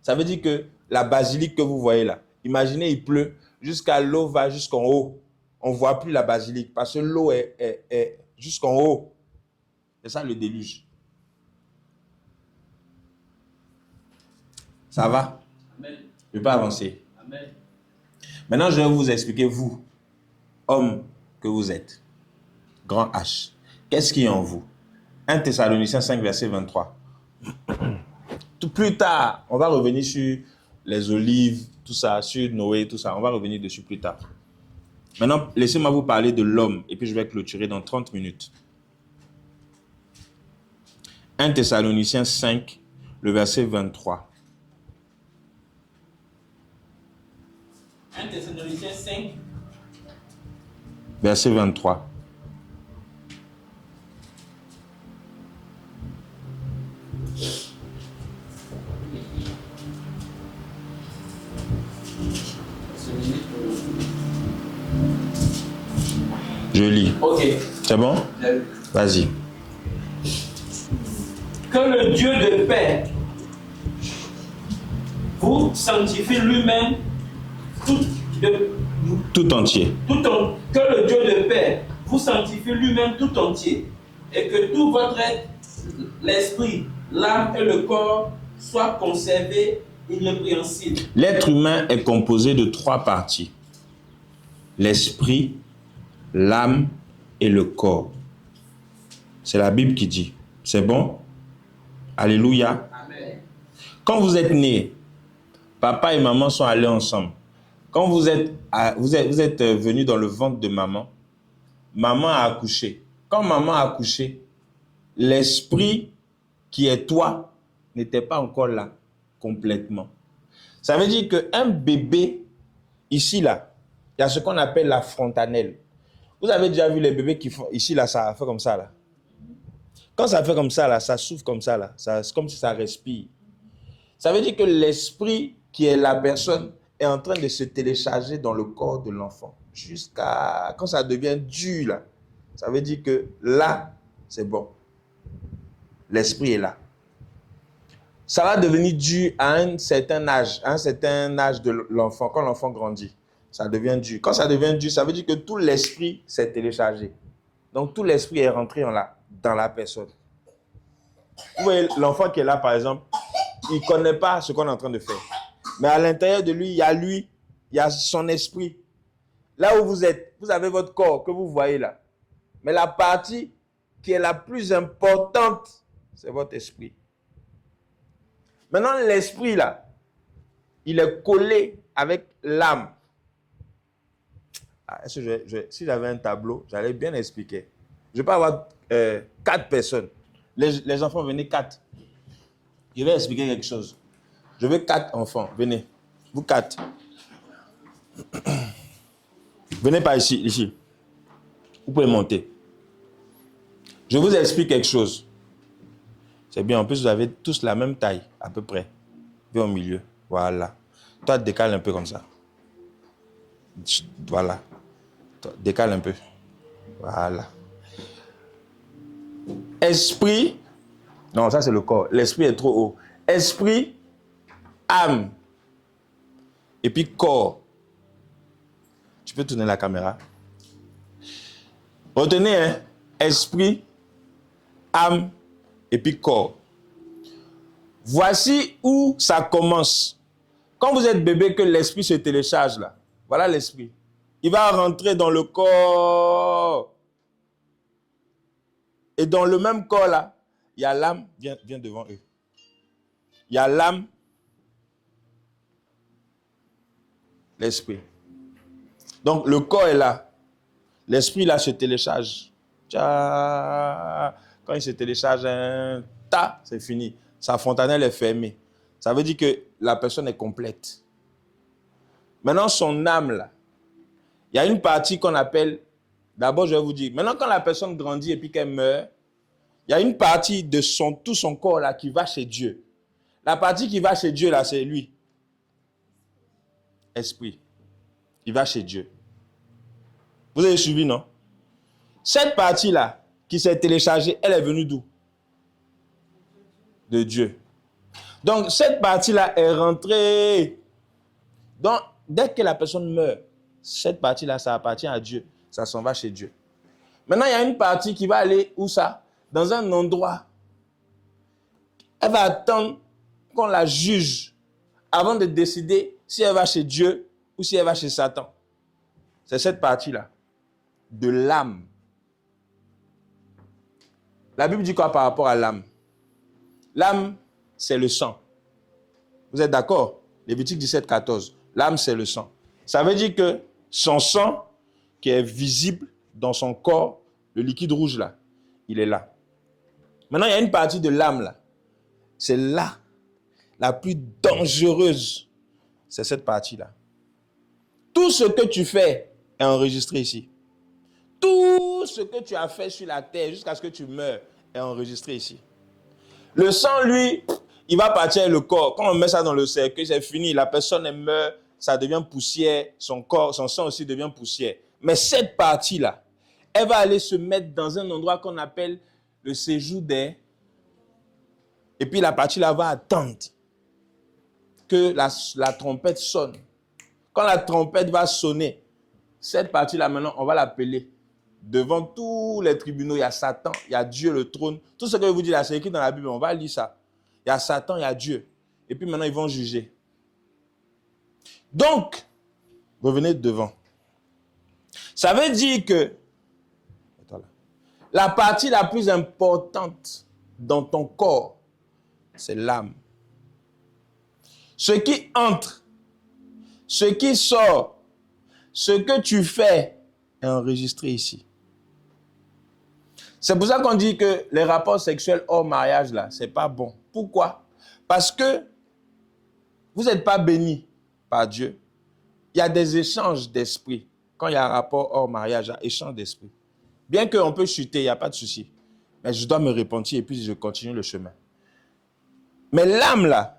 Ça veut dire que la basilique que vous voyez là, imaginez, il pleut, jusqu'à l'eau va jusqu'en haut. On ne voit plus la basilique parce que l'eau est jusqu'en haut. C'est ça le déluge. Ça va? Amen. Je ne vais pas avancer. Amen. Maintenant, je vais vous expliquer, vous, homme que vous êtes, grand H, qu'est-ce qui est en vous? 1 Thessaloniciens 5, verset 23. Plus tard, on va revenir sur les olives, tout ça, sur Noé, tout ça. On va revenir dessus plus tard. Maintenant, laissez-moi vous parler de l'homme et puis je vais clôturer dans 30 minutes. 1 Thessaloniciens 5, le verset 23. 1 Thessaloniciens 5, verset 23. Je lis. Ok. C'est bon? Vas-y. Que le Dieu de paix vous sanctifie lui-même Tout entier. que le Dieu de paix vous sanctifie lui-même tout entier et que tout votre être, l'esprit, l'âme et le corps soient conservés irrépréhensibles. L'être humain est composé de 3 parties. L'esprit, l'âme et le corps. C'est la Bible qui dit. C'est bon? Alléluia. Amen. Quand vous êtes né, papa et maman sont allés ensemble. Quand vous êtes venu dans le ventre de maman, maman a accouché. Quand maman a accouché, l'esprit qui est toi n'était pas encore là complètement. Ça veut dire qu'un bébé, ici là, il y a ce qu'on appelle la fontanelle. Vous avez déjà vu les bébés qui font, ici là, ça fait comme ça là. Quand ça fait comme ça là, ça souffle comme ça là, c'est comme si ça respire. Ça veut dire que l'esprit qui est la personne est en train de se télécharger dans le corps de l'enfant. Jusqu'à quand ça devient dur là. Ça veut dire que là, c'est bon. L'esprit est là. ça va devenir dur à un certain âge de l'enfant, quand l'enfant grandit. Ça devient dur. Quand ça devient dur, ça veut dire que tout l'esprit s'est téléchargé. Donc, tout l'esprit est rentré dans la personne. Vous voyez, l'enfant qui est là, par exemple, il ne connaît pas ce qu'on est en train de faire. Mais à l'intérieur de lui, il y a son esprit. Là où vous êtes, vous avez votre corps que vous voyez là. Mais la partie qui est la plus importante, c'est votre esprit. Maintenant, l'esprit là, il est collé avec l'âme. Si j'avais un tableau, j'allais bien expliquer. Je peux avoir 4 personnes. Les enfants, venez 4. Je vais expliquer quelque chose. Je veux 4 enfants. Venez. Vous 4. Venez par ici. Vous pouvez monter. Je vous explique quelque chose. C'est bien. En plus, vous avez tous la même taille, à peu près. Viens au milieu. Voilà. Toi, décale un peu comme ça. Voilà. Toi, décale un peu. Voilà. Esprit. Non, ça c'est le corps. L'esprit est trop haut. Esprit, âme. Et puis corps. Tu peux tourner la caméra. Retenez, hein. Esprit, âme et puis corps. Voici où ça commence. Quand vous êtes bébé, que l'esprit se télécharge là. Voilà l'esprit. Il va rentrer dans le corps. Et dans le même corps là, il y a l'âme. Viens devant eux. Il y a l'âme, l'esprit. Donc le corps est là. L'esprit là se télécharge. Quand il se télécharge, c'est fini. Sa fontanelle est fermée. Ça veut dire que la personne est complète. Maintenant, son âme là, il y a une partie qu'on appelle, d'abord je vais vous dire, maintenant quand la personne grandit et puis qu'elle meurt, il y a une partie de tout son corps là qui va chez Dieu. La partie qui va chez Dieu là, c'est lui. Esprit. Il va chez Dieu. Vous avez suivi, non? Cette partie là, qui s'est téléchargée, elle est venue d'où? De Dieu. Donc cette partie là est rentrée. Donc dès que la personne meurt, cette partie là, ça appartient à Dieu. Ça s'en va chez Dieu. Maintenant, il y a une partie qui va aller où ça? Dans un endroit. Elle va attendre qu'on la juge avant de décider si elle va chez Dieu ou si elle va chez Satan. C'est cette partie-là, de l'âme. La Bible dit quoi par rapport à l'âme? L'âme, c'est le sang. Vous êtes d'accord? Lévitique 17, 14. L'âme, c'est le sang. Ça veut dire que son sang, qui est visible dans son corps, le liquide rouge là, il est là. Maintenant, il y a une partie de l'âme là. C'est là, la plus dangereuse. C'est cette partie-là. Tout ce que tu fais est enregistré ici. Tout ce que tu as fait sur la terre jusqu'à ce que tu meurs est enregistré ici. Le sang, lui, il va partir le corps. Quand on met ça dans le cercueil, c'est fini. La personne elle meurt, ça devient poussière. Son corps, son sang aussi devient poussière. Mais cette partie-là, elle va aller se mettre dans un endroit qu'on appelle le séjour des... Et puis la partie-là va attendre que la trompette sonne. Quand la trompette va sonner, cette partie-là maintenant, on va l'appeler. Devant tous les tribunaux, il y a Satan, il y a Dieu, le trône. Tout ce que je vous dis là, c'est écrit dans la Bible, on va lire ça. Il y a Satan, il y a Dieu. Et puis maintenant, ils vont juger. Donc, revenez devant. Ça veut dire que la partie la plus importante dans ton corps, c'est l'âme. Ce qui entre, ce qui sort, ce que tu fais est enregistré ici. C'est pour ça qu'on dit que les rapports sexuels hors mariage, là, c'est pas bon. Pourquoi? Parce que vous n'êtes pas bénis par Dieu. Il y a des échanges d'esprit. Quand il y a un rapport hors mariage, il y a échange d'esprit. Bien qu'on peut chuter, il n'y a pas de souci. Mais je dois me repentir et puis je continue le chemin. Mais l'âme, là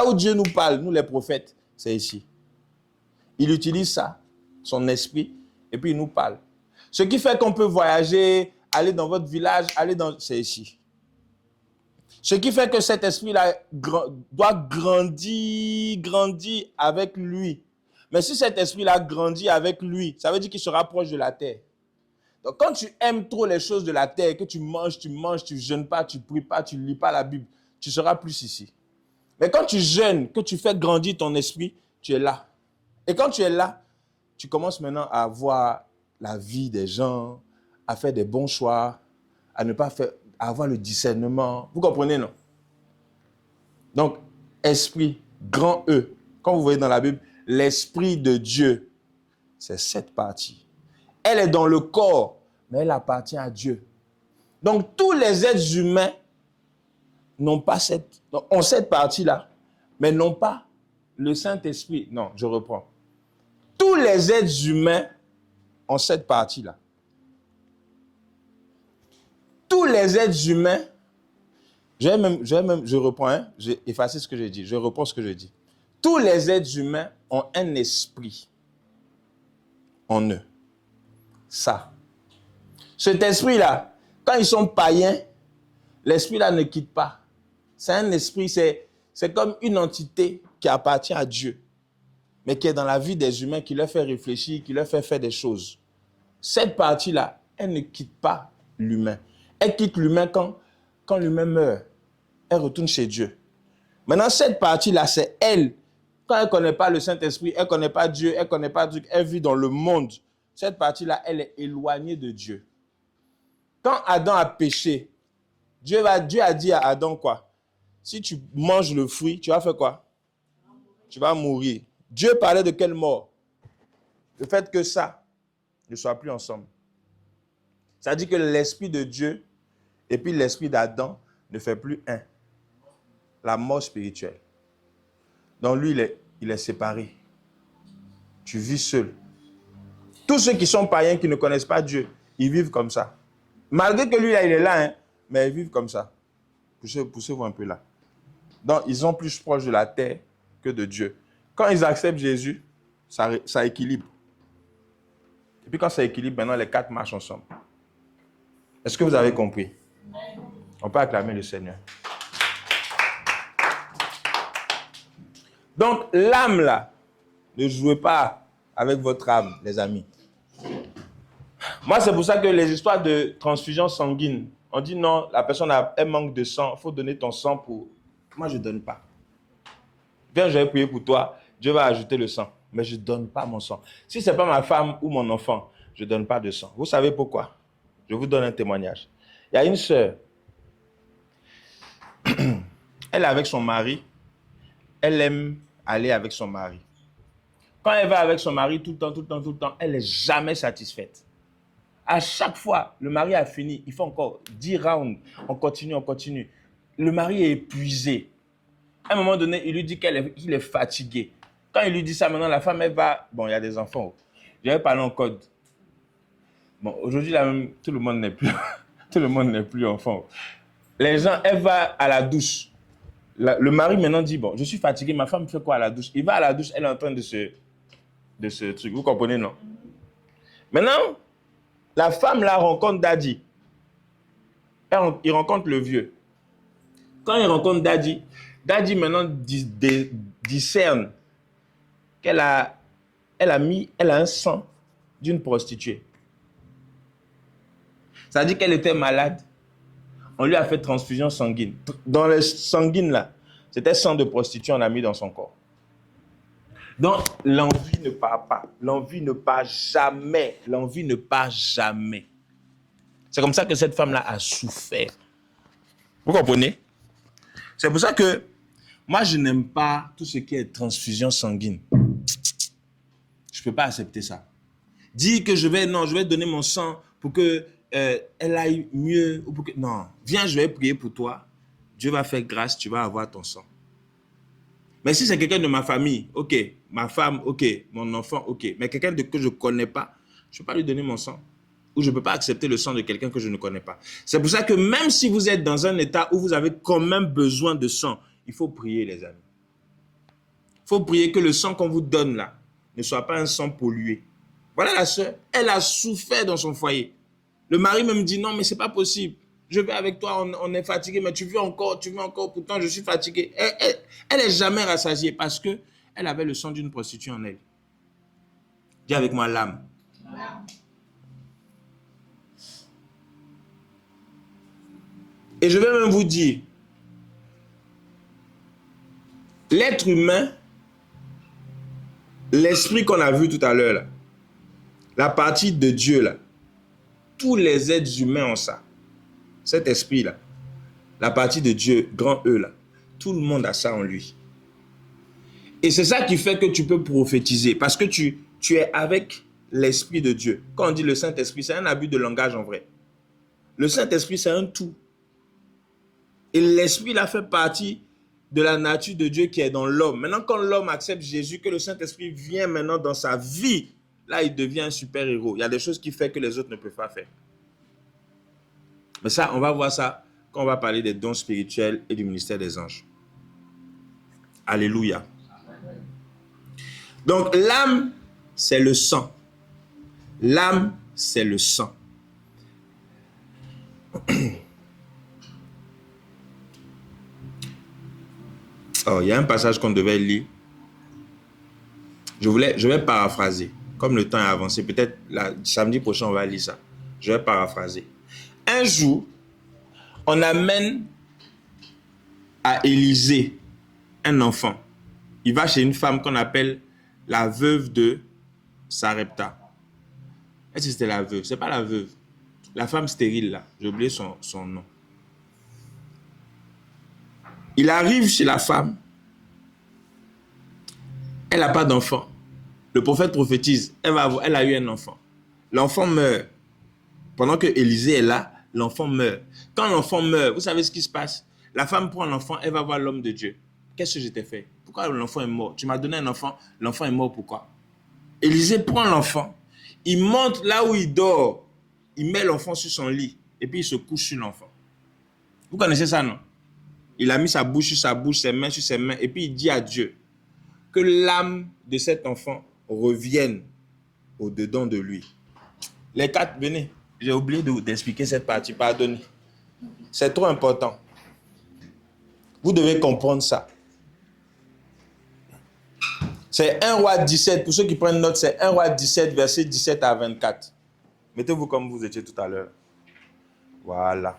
où Dieu nous parle, nous les prophètes, c'est ici. Il utilise ça, son esprit, et puis il nous parle. Ce qui fait qu'on peut voyager, aller dans votre village, c'est ici. Ce qui fait que cet esprit-là doit grandir avec lui. Mais si cet esprit-là grandit avec lui, ça veut dire qu'il sera proche de la terre. Donc quand tu aimes trop les choses de la terre, que tu manges, tu ne jeûnes pas, tu ne pries pas, tu ne lis pas la Bible, tu seras plus ici. Mais quand tu jeûnes, que tu fais grandir ton esprit, tu es là. Et quand tu es là, tu commences maintenant à voir la vie des gens, à faire des bons choix, à ne pas faire, à avoir le discernement. Vous comprenez, non? Donc, esprit, grand E. Quand vous voyez dans la Bible, l'esprit de Dieu, c'est cette partie. Elle est dans le corps, mais elle appartient à Dieu. Donc, tous les êtres humains n'ont pas ont cette partie-là, mais n'ont pas le Saint-Esprit. Non, je reprends. Tous les êtres humains ont cette partie-là. Tous les êtres humains, je reprends, hein, j'ai effacé ce que j'ai dit, je reprends ce que j'ai dit. Tous les êtres humains ont un esprit en eux. Ça. Cet esprit-là, quand ils sont païens, l'esprit-là ne quitte pas. C'est un esprit, c'est comme une entité qui appartient à Dieu, mais qui est dans la vie des humains, qui leur fait réfléchir, qui leur fait faire des choses. Cette partie-là, elle ne quitte pas l'humain. Elle quitte l'humain quand l'humain meurt. Elle retourne chez Dieu. Maintenant, cette partie-là, c'est elle. Quand elle ne connaît pas le Saint-Esprit, elle ne connaît pas Dieu, elle ne connaît pas Dieu, elle vit dans le monde. Cette partie-là, elle est éloignée de Dieu. Quand Adam a péché, Dieu a dit à Adam quoi? Si tu manges le fruit, tu vas faire quoi? Tu vas mourir. Dieu parlait de quelle mort? Le fait que ça ne soit plus ensemble. Ça dit que l'esprit de Dieu et puis l'esprit d'Adam ne fait plus un. La mort spirituelle. Donc lui, il est séparé. Tu vis seul. Tous ceux qui sont païens, qui ne connaissent pas Dieu, ils vivent comme ça. Malgré que lui, là, il est là, hein, mais ils vivent comme ça. Poussez-vous un peu là. Donc, ils sont plus proches de la terre que de Dieu. Quand ils acceptent Jésus, ça équilibre. Et puis quand ça équilibre, maintenant, les quatre marchent ensemble. Est-ce que vous avez compris? On peut acclamer le Seigneur. Donc, l'âme, là, ne jouez pas avec votre âme, les amis. Moi, c'est pour ça que les histoires de transfusion sanguine, on dit non, la personne a un manque de sang, il faut donner ton sang pour... Moi, je ne donne pas. Viens, je vais prier pour toi, Dieu va ajouter le sang. Mais je ne donne pas mon sang. Si ce n'est pas ma femme ou mon enfant, je ne donne pas de sang. Vous savez pourquoi? Je vous donne un témoignage. Il y a une sœur. Elle est avec son mari. Elle aime aller avec son mari. Quand elle va avec son mari tout le temps, elle n'est jamais satisfaite. À chaque fois, le mari a fini. Il faut encore 10 rounds. On continue. Le mari est épuisé. À un moment donné, il lui dit qu'il est fatigué. Quand il lui dit ça, maintenant, la femme, elle va... Bon, il y a des enfants. Je vais parler en code. Bon, aujourd'hui, là même, tout le monde n'est plus enfant. Les gens, elle va à la douche. Le mari, maintenant, dit, bon, je suis fatigué, ma femme fait quoi à la douche? Il va à la douche, elle est en train de ce truc. Vous comprenez, non? Maintenant, la femme, là, rencontre Daddy. Il rencontre le vieux. Quand il rencontre Daddy, Daddy, maintenant, discerne qu'elle a un sang d'une prostituée. Ça dit qu'elle était malade. On lui a fait transfusion sanguine. Dans le sanguine, là, c'était sang de prostituée, on a mis dans son corps. Donc, l'envie ne part pas. L'envie ne part jamais. L'envie ne part jamais. C'est comme ça que cette femme-là a souffert. Vous comprenez? C'est pour ça que moi, je n'aime pas tout ce qui est transfusion sanguine. Je ne peux pas accepter ça. Dire que je vais donner mon sang pour que elle aille mieux. Ou pour que, non, viens, je vais prier pour toi. Dieu va faire grâce, tu vas avoir ton sang. Mais si c'est quelqu'un de ma famille, ok, ma femme, ok, mon enfant, ok, mais quelqu'un que je ne connais pas, je ne peux pas lui donner mon sang. Ou je ne peux pas accepter le sang de quelqu'un que je ne connais pas. C'est pour ça que même si vous êtes dans un état où vous avez quand même besoin de sang, il faut prier, les amis. Il faut prier que le sang qu'on vous donne là ne soit pas un sang pollué. Voilà la sœur, elle a souffert dans son foyer. Le mari même dit non, mais ce n'est pas possible. Je vais avec toi, on est fatigué, mais tu veux encore, pourtant je suis fatigué. Elle est jamais rassasiée parce que elle avait le sang d'une prostituée en elle. Dis avec moi l'âme. Et je vais même vous dire, l'être humain, l'esprit qu'on a vu tout à l'heure, là, la partie de Dieu, là, tous les êtres humains ont ça. Cet esprit-là, la partie de Dieu, grand E, là, tout le monde a ça en lui. Et c'est ça qui fait que tu peux prophétiser, parce que tu es avec l'esprit de Dieu. Quand on dit le Saint-Esprit, c'est un abus de langage en vrai. Le Saint-Esprit, c'est un tout. Et l'esprit, là, fait partie de la nature de Dieu qui est dans l'homme. Maintenant, quand l'homme accepte Jésus, que le Saint-Esprit vient maintenant dans sa vie, là, il devient un super-héros. Il y a des choses qu'il fait que les autres ne peuvent pas faire. Mais ça, on va voir ça quand on va parler des dons spirituels et du ministère des anges. Alléluia. Donc, l'âme, c'est le sang. L'âme, c'est le sang. Oh, il y a un passage qu'on devait lire. Je vais paraphraser. Comme le temps est avancé, peut-être samedi prochain, on va lire ça. Je vais paraphraser. Un jour, on amène à Élisée un enfant. Il va chez une femme qu'on appelle la veuve de Sarepta. Est-ce que c'était la veuve? C'est pas la veuve. La femme stérile, là. J'ai oublié son nom. Il arrive chez la femme. Elle n'a pas d'enfant. Le prophète prophétise. Elle a eu un enfant. L'enfant meurt. Pendant que Élisée est là, l'enfant meurt. Quand l'enfant meurt, vous savez ce qui se passe? La femme prend l'enfant, elle va voir l'homme de Dieu. Qu'est-ce que je t'ai fait? Pourquoi l'enfant est mort? Tu m'as donné un enfant, l'enfant est mort, pourquoi? Élisée prend l'enfant, il monte là où il dort, il met l'enfant sur son lit et puis il se couche sur l'enfant. Vous connaissez ça, non? Il a mis sa bouche sur sa bouche, ses mains sur ses mains et puis il dit à Dieu que l'âme de cet enfant revienne au-dedans de lui. Les quatre, venez. J'ai oublié d'expliquer cette partie, pardonnez. C'est trop important. Vous devez comprendre ça. C'est 1 Roi 17, pour ceux qui prennent note, c'est 1 Roi 17, verset 17 à 24. Mettez-vous comme vous étiez tout à l'heure. Voilà.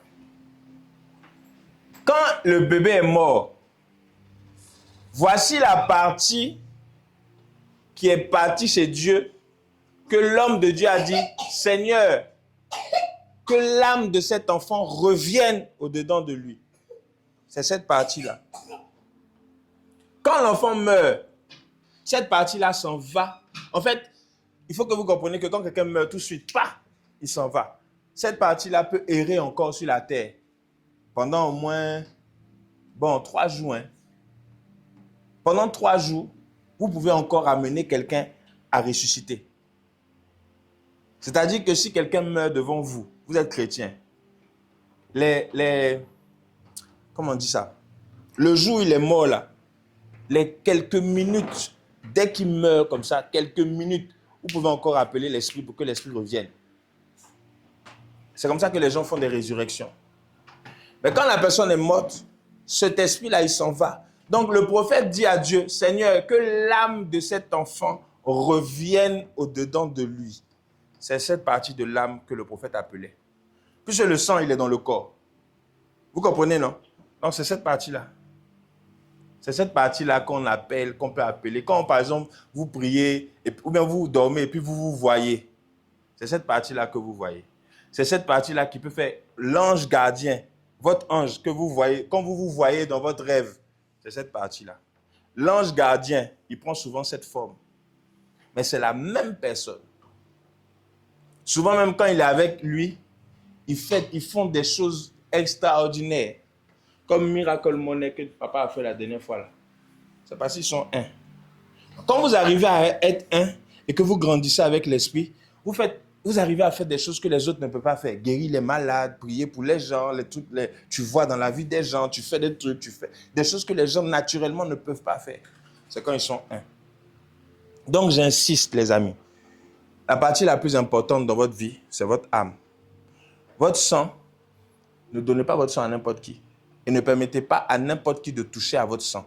Quand le bébé est mort, voici la partie qui est partie chez Dieu, que l'homme de Dieu a dit, Seigneur, que l'âme de cet enfant revienne au-dedans de lui. C'est cette partie-là. Quand l'enfant meurt, cette partie-là s'en va. En fait, il faut que vous compreniez que quand quelqu'un meurt tout de suite, il s'en va. Cette partie-là peut errer encore sur la terre pendant au moins, 3 jours. Pendant 3 jours, vous pouvez encore amener quelqu'un à ressusciter. C'est-à-dire que si quelqu'un meurt devant vous, vous êtes chrétien, comment on dit ça? Le jour où il est mort là, les quelques minutes, dès qu'il meurt comme ça, quelques minutes, vous pouvez encore appeler l'esprit pour que l'esprit revienne. C'est comme ça que les gens font des résurrections. Mais quand la personne est morte, cet esprit-là, il s'en va. Donc le prophète dit à Dieu, Seigneur, que l'âme de cet enfant revienne au-dedans de lui. C'est cette partie de l'âme que le prophète appelait. Puisque le sang, il est dans le corps. Vous comprenez, non? Donc c'est cette partie-là. C'est cette partie-là qu'on peut appeler. Quand, par exemple, vous priez, ou bien vous dormez et puis vous vous voyez. C'est cette partie-là que vous voyez. C'est cette partie-là qui peut faire l'ange gardien, votre ange que vous voyez, quand vous vous voyez dans votre rêve. C'est cette partie-là. L'ange gardien, il prend souvent cette forme. Mais c'est la même personne. Souvent, même quand il est avec lui, ils font des choses extraordinaires. Comme Miracle Money que papa a fait la dernière fois là. C'est parce qu'ils sont un. Quand vous arrivez à être un et que vous grandissez avec l'esprit, vous arrivez à faire des choses que les autres ne peuvent pas faire. Guérir les malades, prier pour les gens, tu vois dans la vie des gens, tu fais des trucs, tu fais des choses que les gens naturellement ne peuvent pas faire. C'est quand ils sont un. Donc j'insiste les amis. La partie la plus importante dans votre vie, c'est votre âme. Votre sang Ne donnez pas votre sang à n'importe qui. Et ne permettez pas à n'importe qui de toucher à votre sang.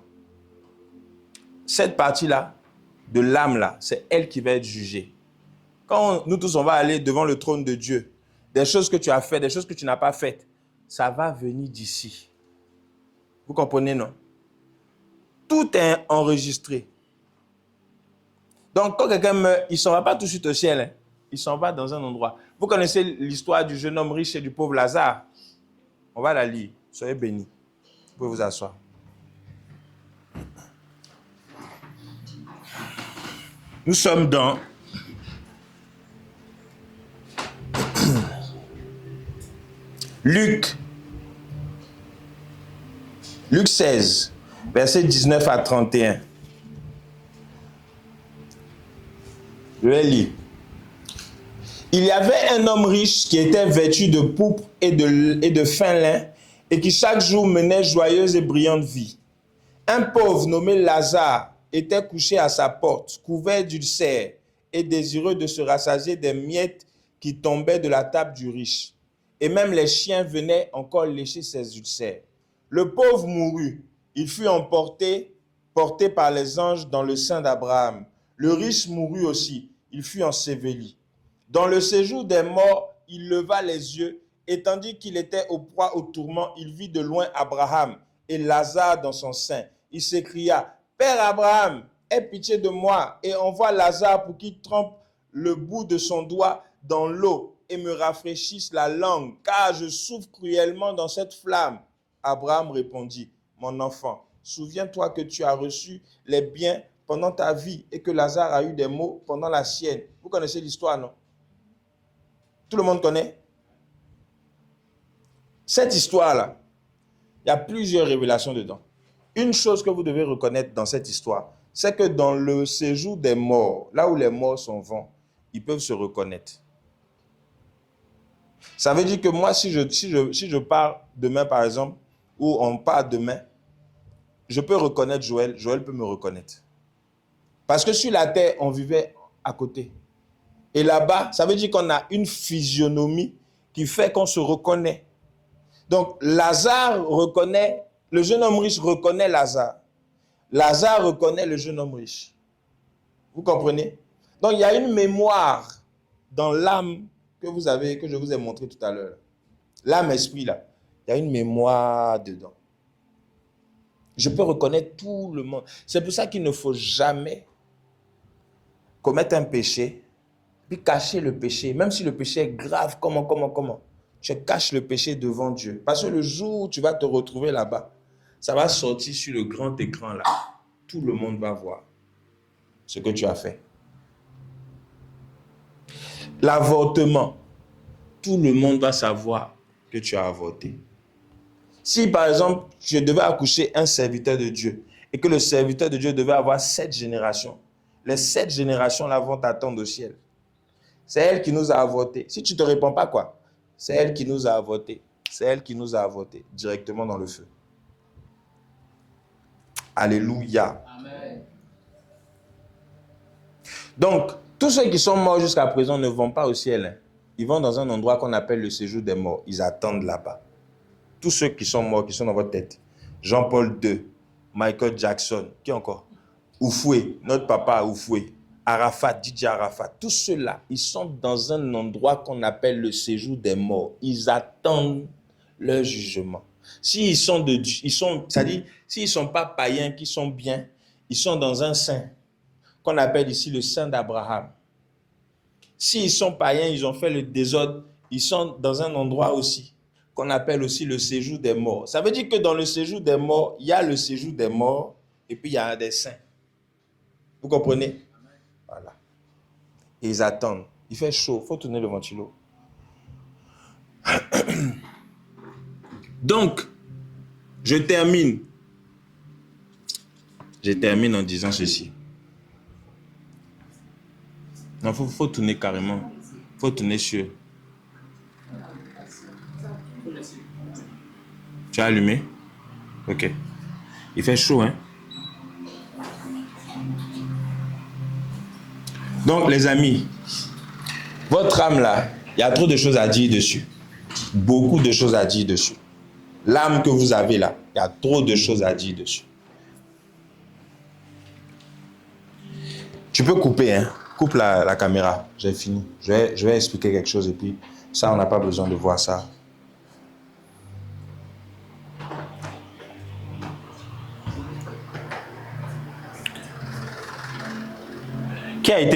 Cette partie-là, de l'âme-là, c'est elle qui va être jugée. Quand nous tous, on va aller devant le trône de Dieu, des choses que tu as faites, des choses que tu n'as pas faites, ça va venir d'ici. Vous comprenez, non? Tout est enregistré. Donc, quand quelqu'un meurt, il ne s'en va pas tout de suite au ciel. Hein. Il s'en va dans un endroit. Vous connaissez l'histoire du jeune homme riche et du pauvre Lazare? On va la lire. Soyez bénis. Vous pouvez vous asseoir. Nous sommes dans Luc 16, versets 19 à 31. Je vais lire. Il y avait un homme riche qui était vêtu de pourpre et de fin lin et qui chaque jour menait joyeuse et brillante vie. Un pauvre nommé Lazare était couché à sa porte, couvert d'ulcères et désireux de se rassasier des miettes qui tombaient de la table du riche. Et même les chiens venaient encore lécher ses ulcères. Le pauvre mourut. Il fut porté par les anges dans le sein d'Abraham. Le riche mourut aussi. Il fut enseveli. Dans le séjour des morts, il leva les yeux et tandis qu'il était au proie au tourment, il vit de loin Abraham et Lazare dans son sein. Il s'écria, « Père Abraham, aie pitié de moi et envoie Lazare pour qu'il trempe le bout de son doigt dans l'eau et me rafraîchisse la langue, car je souffre cruellement dans cette flamme. » Abraham répondit, « Mon enfant, souviens-toi que tu as reçu les biens pendant ta vie et que Lazare a eu des maux pendant la sienne. » Vous connaissez l'histoire, non? Tout le monde connaît? Cette histoire-là, il y a plusieurs révélations dedans. Une chose que vous devez reconnaître dans cette histoire, c'est que dans le séjour des morts, là où les morts s'en vont, ils peuvent se reconnaître. Ça veut dire que moi, si je pars demain, par exemple, ou on part demain, je peux reconnaître Joël, Joël peut me reconnaître. Parce que sur la terre, on vivait à côté. Et là-bas, ça veut dire qu'on a une physionomie qui fait qu'on se reconnaît. Donc, Lazare reconnaît, le jeune homme riche reconnaît Lazare. Lazare reconnaît le jeune homme riche. Vous comprenez? Donc, il y a une mémoire dans l'âme que je vous ai montré tout à l'heure. L'âme-esprit, là, il y a une mémoire dedans. Je peux reconnaître tout le monde. C'est pour ça qu'il ne faut jamais commettre un péché, puis cacher le péché. Même si le péché est grave, comment? Tu caches le péché devant Dieu. Parce que le jour où tu vas te retrouver là-bas, ça va sortir sur le grand écran là. Tout le monde va voir ce que tu as fait. L'avortement, tout le monde va savoir que tu as avorté. Si par exemple, je devais accoucher un serviteur de Dieu et que le serviteur de Dieu devait avoir 7 générations, les 7 générations là vont t'attendre au ciel. C'est elle qui nous a avorté. Si tu ne te réponds pas, quoi? C'est elle qui nous a avorté. C'est elle qui nous a avorté directement dans le feu. Alléluia. Amen. Donc, tous ceux qui sont morts jusqu'à présent ne vont pas au ciel. Hein. Ils vont dans un endroit qu'on appelle le séjour des morts. Ils attendent là-bas. Tous ceux qui sont morts, qui sont dans votre tête. Jean-Paul II, Michael Jackson, qui encore? Oufoué, notre papa Oufoué. Arafat, Didier Arafat, tous ceux-là, ils sont dans un endroit qu'on appelle le séjour des morts. Ils attendent leur jugement. S'ils sont c'est-à-dire, s'ils ne sont pas païens, qui sont bien, ils sont dans un sein qu'on appelle ici le sein d'Abraham. S'ils sont païens, ils ont fait le désordre, ils sont dans un endroit aussi qu'on appelle aussi le séjour des morts. Ça veut dire que dans le séjour des morts, il y a le séjour des morts et puis il y a des saints. Vous comprenez? Voilà. Et ils attendent. Il fait chaud. Il faut tourner le ventilo. Donc, je termine en disant ceci. Non, faut tourner carrément. Il faut tourner sur. Tu as allumé? Ok. Il fait chaud, hein? Donc, les amis, votre âme là, il y a trop de choses à dire dessus. beaucoup de choses à dire dessus. L'âme que vous avez là, il y a trop de choses à dire dessus. Tu peux couper, hein. Coupe la caméra. J'ai fini. Je vais expliquer quelque chose et puis ça, on n'a pas besoin de voir ça. Qui a été